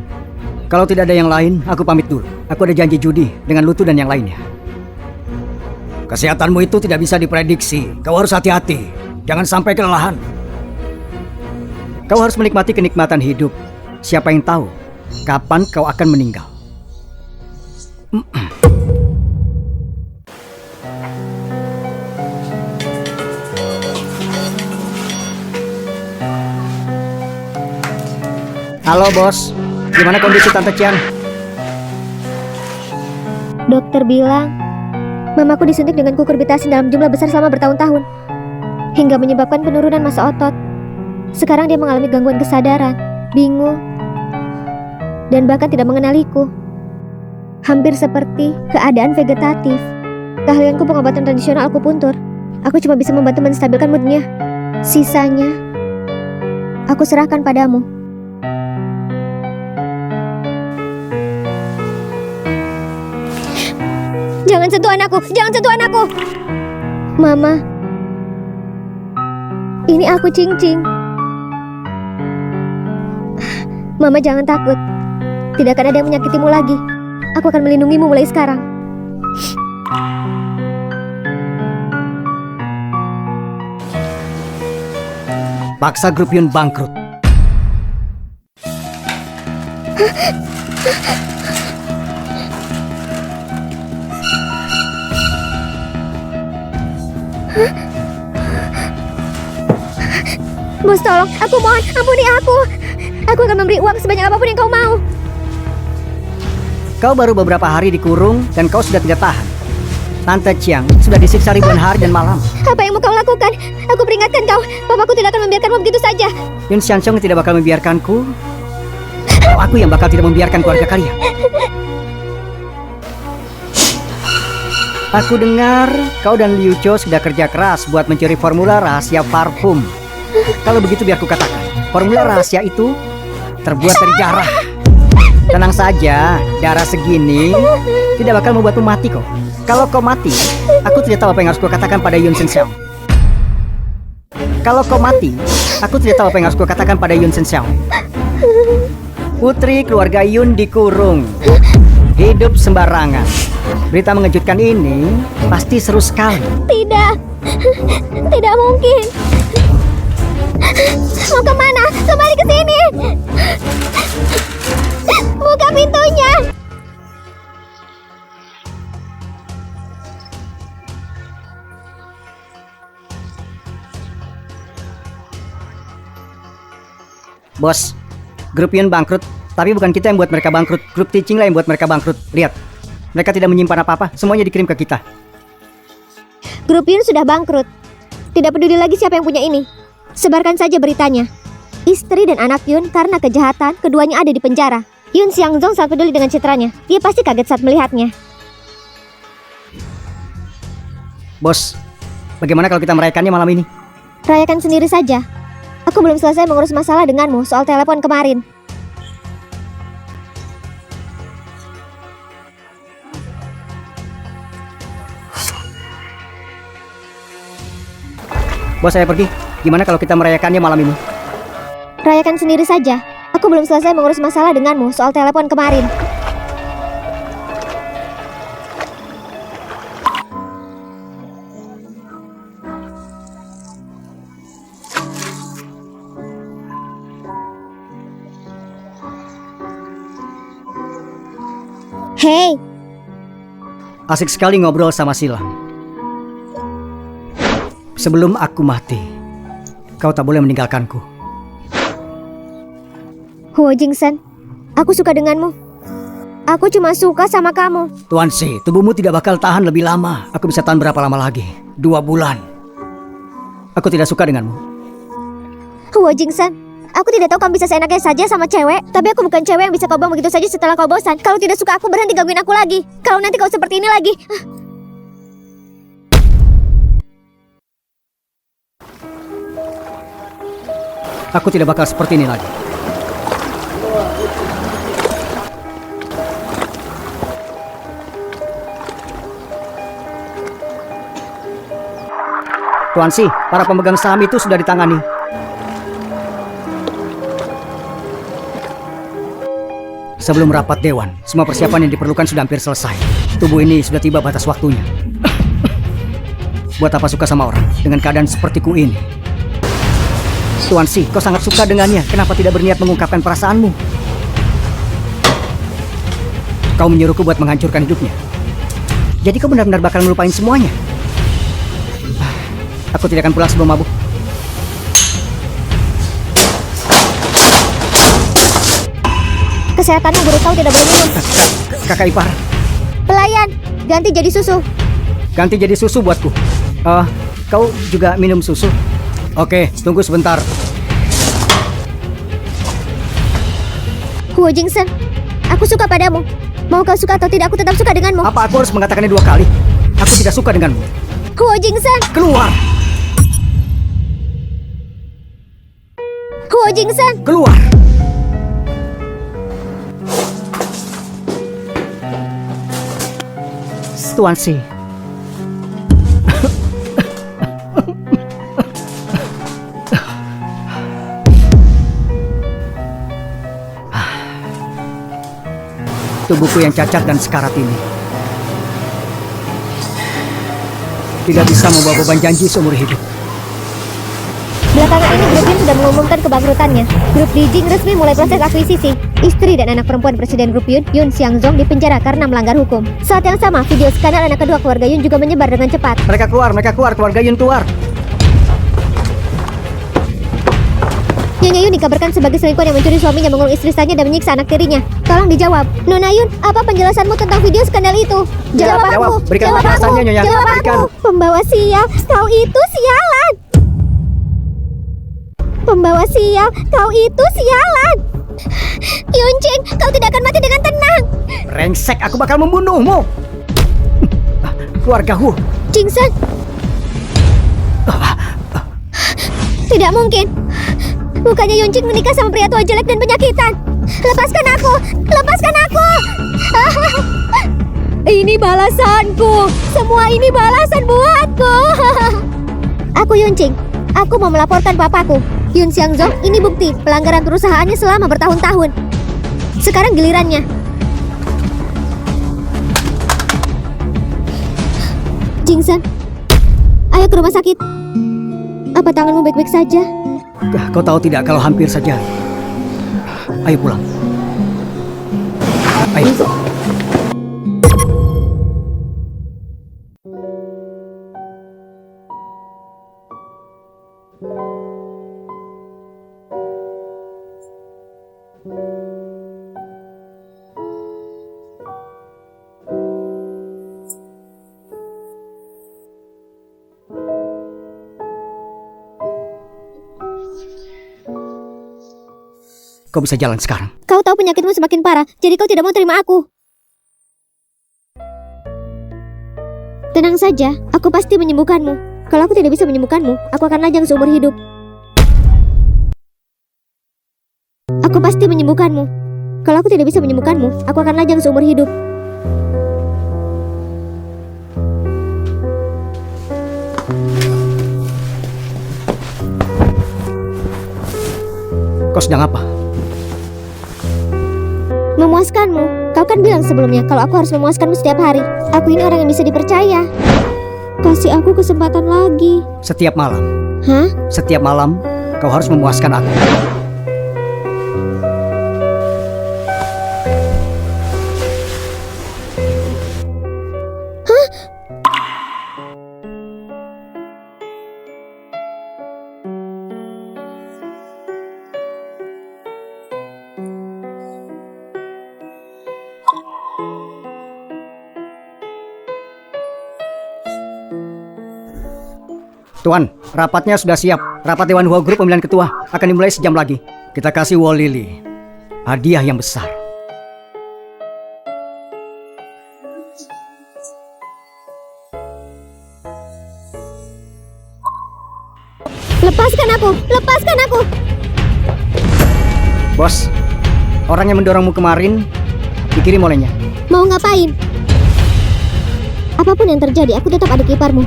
Kalau tidak ada yang lain, aku pamit dulu. Aku ada janji judi dengan Lutu dan yang lainnya. Kesehatanmu itu tidak bisa diprediksi. Kau harus hati-hati. Jangan sampai kelelahan. Kau harus menikmati kenikmatan hidup. Siapa yang tahu kapan kau akan meninggal? Halo bos, gimana kondisi Tante Chiang? Dokter bilang, mamaku disuntik dengan kukurbitasin dalam jumlah besar selama bertahun-tahun, hingga menyebabkan penurunan massa otot. Sekarang dia mengalami gangguan kesadaran, bingung, dan bahkan tidak mengenaliku. Hampir seperti keadaan vegetatif. Keahlianku pengobatan tradisional akupuntur. Aku cuma bisa membantu menstabilkan moodnya. Sisanya, aku serahkan padamu. Jangan sentuh anakku, jangan sentuh anakku. Mama, ini aku Cing-Cing. Mama jangan takut. Tidak akan ada yang menyakitimu lagi. Aku akan melindungimu mulai sekarang. Paksa grup Yun bangkrut. Bos tolong, aku mohon, ampuni aku. Aku akan memberi uang sebanyak apapun yang kau mau. Kau baru beberapa hari dikurung dan kau sudah tidak tahan. Tante Chiang sudah disiksa ribuan hari dan malam. Apa yang mau kau lakukan? Aku peringatkan kau, papaku tidak akan membiarkanmu begitu saja. Yun Xianxiong tidak bakal membiarkanku. Kalau aku yang bakal tidak membiarkan keluarga kalian. Aku dengar kau dan Liu Cho sudah kerja keras buat mencuri formula rahasia parfum. Kalau begitu biar ku katakan, formula rahasia itu terbuat dari darah. Tenang saja, darah segini tidak bakal membuatmu mati kok. Kalau kau mati, aku tidak tahu apa yang harus ku katakan pada Yun Shenxiao. Kalau kau mati, aku tidak tahu apa yang harus ku katakan pada Yun Shenxiao. Putri keluarga Yun dikurung. Hidup sembarangan. Berita mengejutkan ini pasti seru sekali. Tidak, tidak mungkin. Mau kemana? Kembali ke sini. Buka pintunya. Bos, grup Yun bangkrut. Tapi bukan kita yang buat mereka bangkrut. Grup Teaching lah yang buat mereka bangkrut. Lihat, mereka tidak menyimpan apa-apa. Semuanya dikirim ke kita. Grup Yun sudah bangkrut. Tidak peduli lagi siapa yang punya ini. Sebarkan saja beritanya. Istri dan anak Yun karena kejahatan, keduanya ada di penjara. Yun Xiangzong sangat peduli dengan citranya. Dia pasti kaget saat melihatnya. Bos, bagaimana kalau kita merayakannya malam ini? Rayakan sendiri saja. Aku belum selesai mengurus masalah denganmu soal telepon kemarin. Bos, saya pergi. Gimana kalau kita merayakannya malam ini? Rayakan sendiri saja. Aku belum selesai mengurus masalah denganmu soal telepon kemarin. Hei, Asik sekali ngobrol sama Silang. Sebelum aku mati, kau tak boleh meninggalkanku. Huo Jingsen, aku suka denganmu. Aku cuma suka sama kamu. Tuan Si, tubuhmu tidak bakal tahan lebih lama. Aku bisa tahan berapa lama lagi? 2 bulan. Aku tidak suka denganmu. Huo Jingsen, aku tidak tahu kamu bisa seenaknya saja sama cewek. Tapi aku bukan cewek yang bisa kau buang begitu saja setelah kau bosan. Kalau tidak suka aku, berhenti gangguin aku lagi. Kalau nanti kau seperti ini lagi. Aku tidak bakal seperti ini lagi. Tuan Si, para pemegang saham itu sudah ditangani. Sebelum rapat dewan, semua persiapan yang diperlukan sudah hampir selesai. Tubuh ini sudah tiba batas waktunya. Buat apa suka sama orang dengan keadaan sepertiku ini? Tuan Si, kau sangat suka dengannya. Kenapa tidak berniat mengungkapkan perasaanmu? Kau menyuruhku buat menghancurkan hidupnya. Jadi kau benar-benar bakal ngelupain semuanya? Aku tidak akan pulang sebelum mabuk. Kesehatanmu buruk, kau tidak boleh minum. Kakak ipar, Pelayan, ganti jadi susu. ganti jadi susu buatku. Kau juga minum susu? Oke, tunggu sebentar. Huo Jingsen, aku suka padamu. Mau kau suka atau tidak, aku tetap suka denganmu. Apa aku harus mengatakannya 2 kali? Aku tidak suka denganmu. Huo Jingsen, Keluar! Huo Jingsen. Keluar! Tuan Si. Tubuhku yang cacat dan sekarat ini tidak bisa membawa beban janji seumur hidup. Belakangan ini Grup Yun sudah mengumumkan kebangkrutannya. Grup Dijing resmi mulai proses akuisisi. Istri dan anak perempuan Presiden Grup Yun, Yun Xiangzong, dipenjara karena melanggar hukum. Saat yang sama, video skandal anak kedua keluarga Yun juga menyebar dengan cepat. Mereka keluar, keluarga Yun keluar. Nyonya Yun dikabarkan sebagai selingkuhan yang mencuri suaminya, mengurung istri saja dan menyiksa anak tirinya. Tolong dijawab. Nona Yun, apa penjelasanmu tentang video skandal itu? Jawab aku. Berikan Jawab penjelasannya, aku. Nyonya. Jawab Berikan. aku. Pembawa sial, kau itu sialan. Pembawa sial, kau itu sialan. Yunjing, kau tidak akan mati dengan tenang. Rengsek, aku bakal membunuhmu. Keluarga Hu. Jingsen. Tidak mungkin. Bukannya Yunjing menikah sama pria tua jelek dan penyakitan. Lepaskan aku. Lepaskan aku. Ini balasanku. Semua ini balasan buatku. Aku Yunjing. Aku mau melaporkan papaku. Yun Xiangzong, ini bukti pelanggaran perusahaannya selama bertahun-tahun. Sekarang gilirannya. Jingsen, ayo ke rumah sakit. Apa tanganmu baik-baik saja? Kau tahu tidak kalau hampir saja. Ayo pulang. Ayo. kau bisa jalan sekarang. Kau tahu penyakitmu semakin parah, jadi kau tidak mau terima aku. Tenang saja, aku pasti menyembuhkanmu. Kalau aku tidak bisa menyembuhkanmu, aku akan lajang seumur hidup. Aku pasti menyembuhkanmu. Kalau aku tidak bisa menyembuhkanmu, aku akan lajang seumur hidup. Kau sedang apa? Memuaskanmu. Kau kan bilang sebelumnya kalau aku harus memuaskanmu setiap hari. Aku ini orang yang bisa dipercaya. Kasih aku kesempatan lagi. Setiap malam. Hah? Setiap malam kau harus memuaskan aku. Tuan, rapatnya sudah siap. Rapat Dewan Hua Group pemilihan ketua akan dimulai sejam lagi. Kita kasih Wo Lily hadiah yang besar. Lepaskan aku! Lepaskan aku! Bos, orang yang mendorongmu kemarin dikirim olehnya. Mau ngapain? Apapun yang terjadi, aku tetap adik iparmu.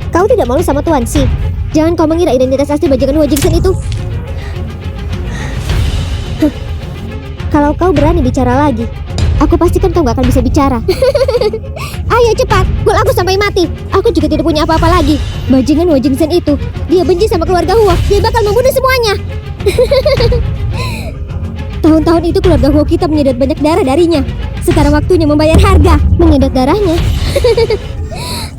Kau tidak malu sama Tuan Si? Jangan kau mengira identitas asli bajingan Hua Jingsen itu. Kalau kau berani bicara lagi, aku pastikan kau gak akan bisa bicara. Ayo cepat, gol aku sampai mati. Aku juga tidak punya apa-apa lagi. Bajingan Hua Jingsen itu, dia benci sama keluarga Hua. Dia bakal membunuh semuanya. Tahun-tahun itu keluarga Hua kita menyedot banyak darah darinya. Sekarang waktunya membayar harga. Menyedot darahnya?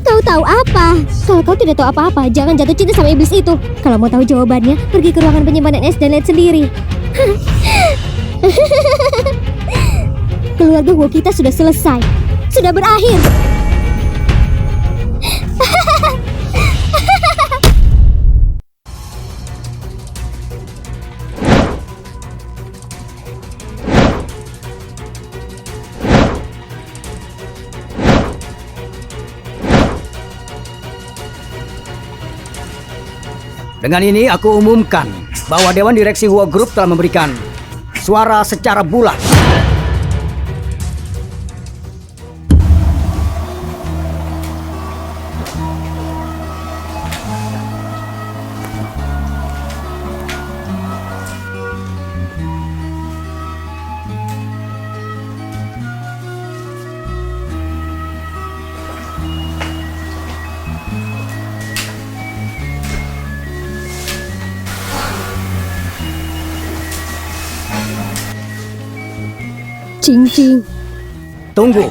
Kau tahu apa? Kalau kau tidak tahu apa-apa, jangan jatuh cinta sama iblis itu. Kalau mau tahu jawabannya, pergi ke ruangan penyimpanan es dan lihat sendiri. Keluarga Hua kita sudah selesai. Sudah berakhir. Dengan ini aku umumkan bahwa Dewan Direksi Hua Group telah memberikan suara secara bulat. Cing-cing. Tunggu.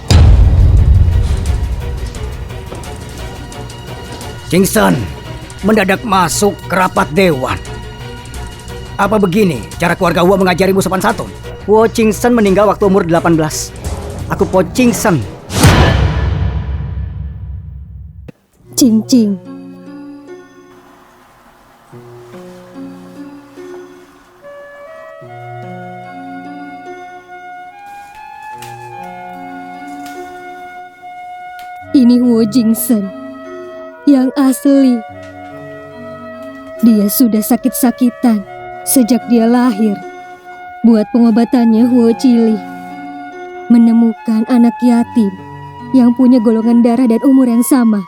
Jingsen mendadak masuk ke rapat dewan. Apa begini cara keluarga Hua mengajarimu sopan santun? Wo Jingsen meninggal waktu umur 18. Aku Po Jingsen. Cing-cing. Ini Hua Jingsen yang asli. Dia sudah sakit-sakitan sejak dia lahir. Buat pengobatannya Hua Cili menemukan anak yatim yang punya golongan darah dan umur yang sama.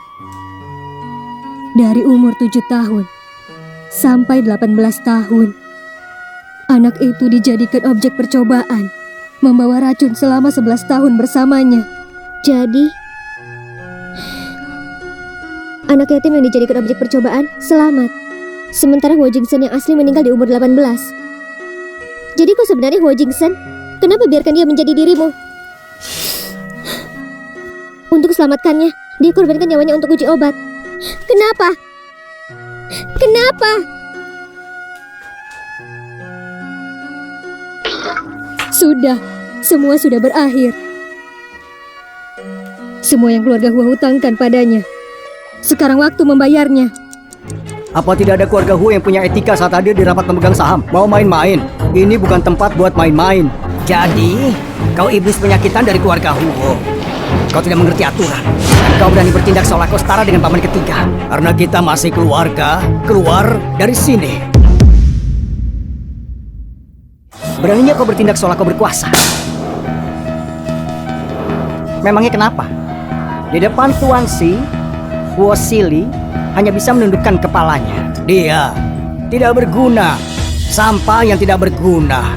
Dari umur 7 tahun sampai 18 tahun. Anak itu dijadikan objek percobaan, membawa racun selama 11 tahun bersamanya. Jadi, anak yatim yang dijadikan objek percobaan selamat. Sementara Hua Jingsen yang asli meninggal di umur 18. Jadi kau sebenarnya Hua Jingsen? Kenapa biarkan dia menjadi dirimu? Untuk selamatkannya, dia korbankan nyawanya untuk uji obat. Kenapa? Kenapa? Sudah, semua sudah berakhir. Semua yang keluarga Hua hutangkan padanya. Sekarang waktu membayarnya. Apa tidak ada keluarga Hu yang punya etika saat hadir di rapat pemegang saham? Mau main-main? Ini bukan tempat buat main-main. Jadi, kau iblis penyakitan dari keluarga Hu. Kau tidak mengerti aturan. Dan kau berani bertindak seolah kau setara dengan paman ketiga. Karena kita masih keluarga, keluar dari sini. Beraninya kau bertindak seolah kau berkuasa. Memangnya kenapa? Di depan Tuan Si, Huo Sili hanya bisa menundukkan kepalanya. Dia tidak berguna. Sampah yang tidak berguna.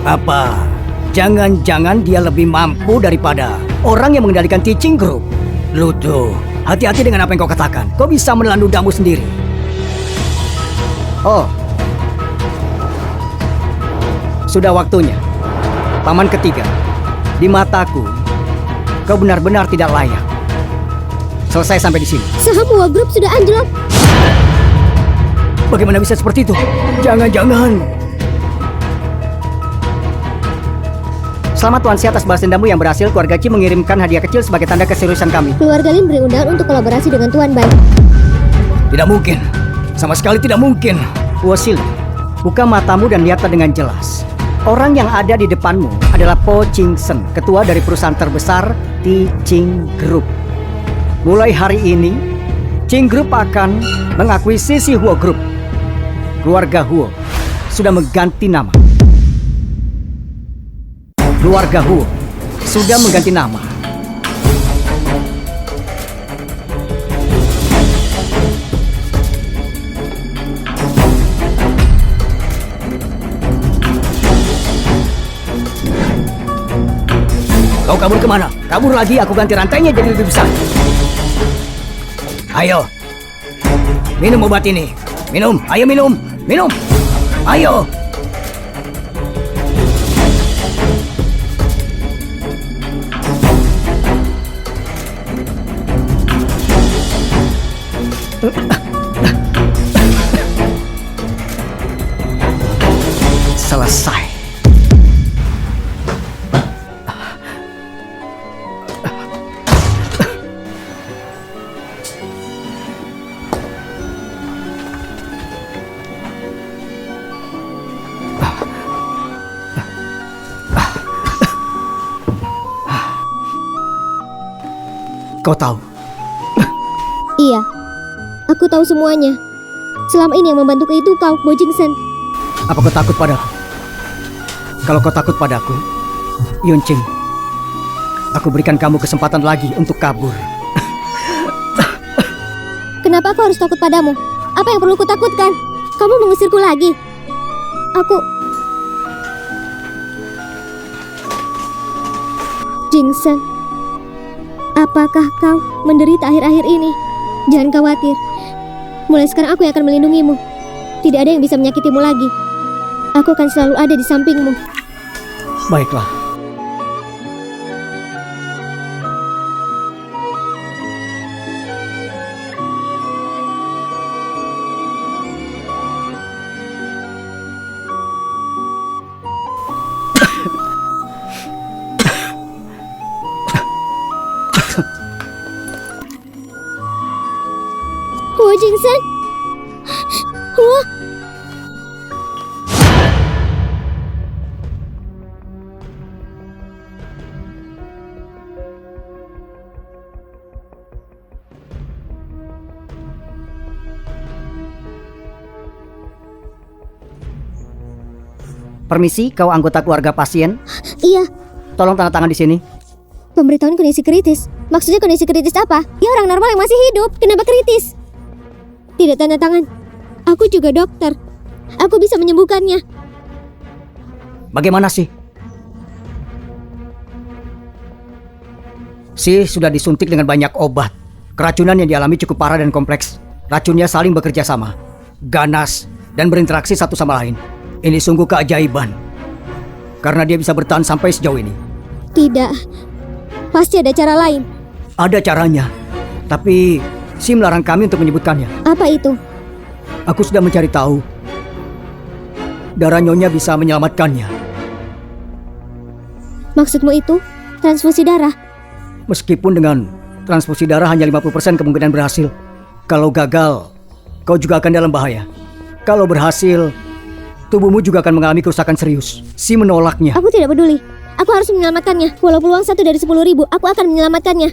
Apa? Jangan-jangan dia lebih mampu daripada orang yang mengendalikan Teaching Group. Ludo, hati-hati dengan apa yang kau katakan. Kau bisa menelan ludamu sendiri. Oh, sudah waktunya. Paman ketiga, di mataku, kau benar-benar tidak layak. Selesai sampai di sini. Saham Hua Group sudah anjlok. Bagaimana bisa seperti itu? Jangan-jangan. Selamat Tuan Si atas balas dendammu yang berhasil. Keluarga Chi mengirimkan hadiah kecil sebagai tanda keseriusan kami. Keluarga Lin beri undangan untuk kolaborasi dengan Tuan Bai. Tidak mungkin. Sama sekali tidak mungkin. Wosil, buka matamu dan lihatlah dengan jelas. Orang yang ada di depanmu adalah Po Ching Sen, ketua dari perusahaan terbesar Teaching Group. Mulai hari ini, Ching Group akan mengakuisisi Huo Group. Keluarga Huo sudah mengganti nama. Keluarga Huo sudah mengganti nama. Kau kabur kemana? Kabur lagi, aku ganti rantainya jadi lebih besar. Ayo, minum obat ini. Minum, ayo minum. Minum, ayo. Selesai. Kau tahu? Iya, aku tahu semuanya. Selama ini yang membantuku itu kau, Bo Jing Sen. Apa kau takut padaku? Kalau kau takut padaku, Yun Ching, aku berikan kamu kesempatan lagi untuk kabur. Kenapa aku harus takut padamu? Apa yang perlu kutakutkan? Kamu mengusirku lagi. Aku... Jing Sen, apakah kau menderita akhir-akhir ini? Jangan khawatir. Mulai sekarang aku yang akan melindungimu. Tidak ada yang bisa menyakitimu lagi. Aku akan selalu ada di sampingmu. Baiklah. Huo Jing Sen. Huo. Permisi, kau anggota keluarga pasien? Iya, Tolong tanda tangan di sini. pemberitahuan kondisi kritis. Maksudnya kondisi kritis apa? Ya orang normal yang masih hidup. Kenapa kritis? Tidak tanda tangan. Aku juga dokter. Aku bisa menyembuhkannya. Bagaimana sih? Si sudah disuntik dengan banyak obat. Keracunan yang dialami cukup parah dan kompleks. Racunnya saling bekerja sama, ganas, dan berinteraksi satu sama lain. Ini sungguh keajaiban. Karena dia bisa bertahan sampai sejauh ini. Tidak. Pasti ada cara lain. Ada caranya. Tapi Si melarang kami untuk menyebutkannya. Apa itu? Aku sudah mencari tahu. Darah Nyonya bisa menyelamatkannya. Maksudmu itu? Transfusi darah? Meskipun dengan transfusi darah hanya 50% kemungkinan berhasil. Kalau gagal, kau juga akan dalam bahaya. Kalau berhasil, tubuhmu juga akan mengalami kerusakan serius. Si menolaknya. Aku tidak peduli. Aku harus menyelamatkannya. Walau peluang 1 dari 10.000, aku akan menyelamatkannya.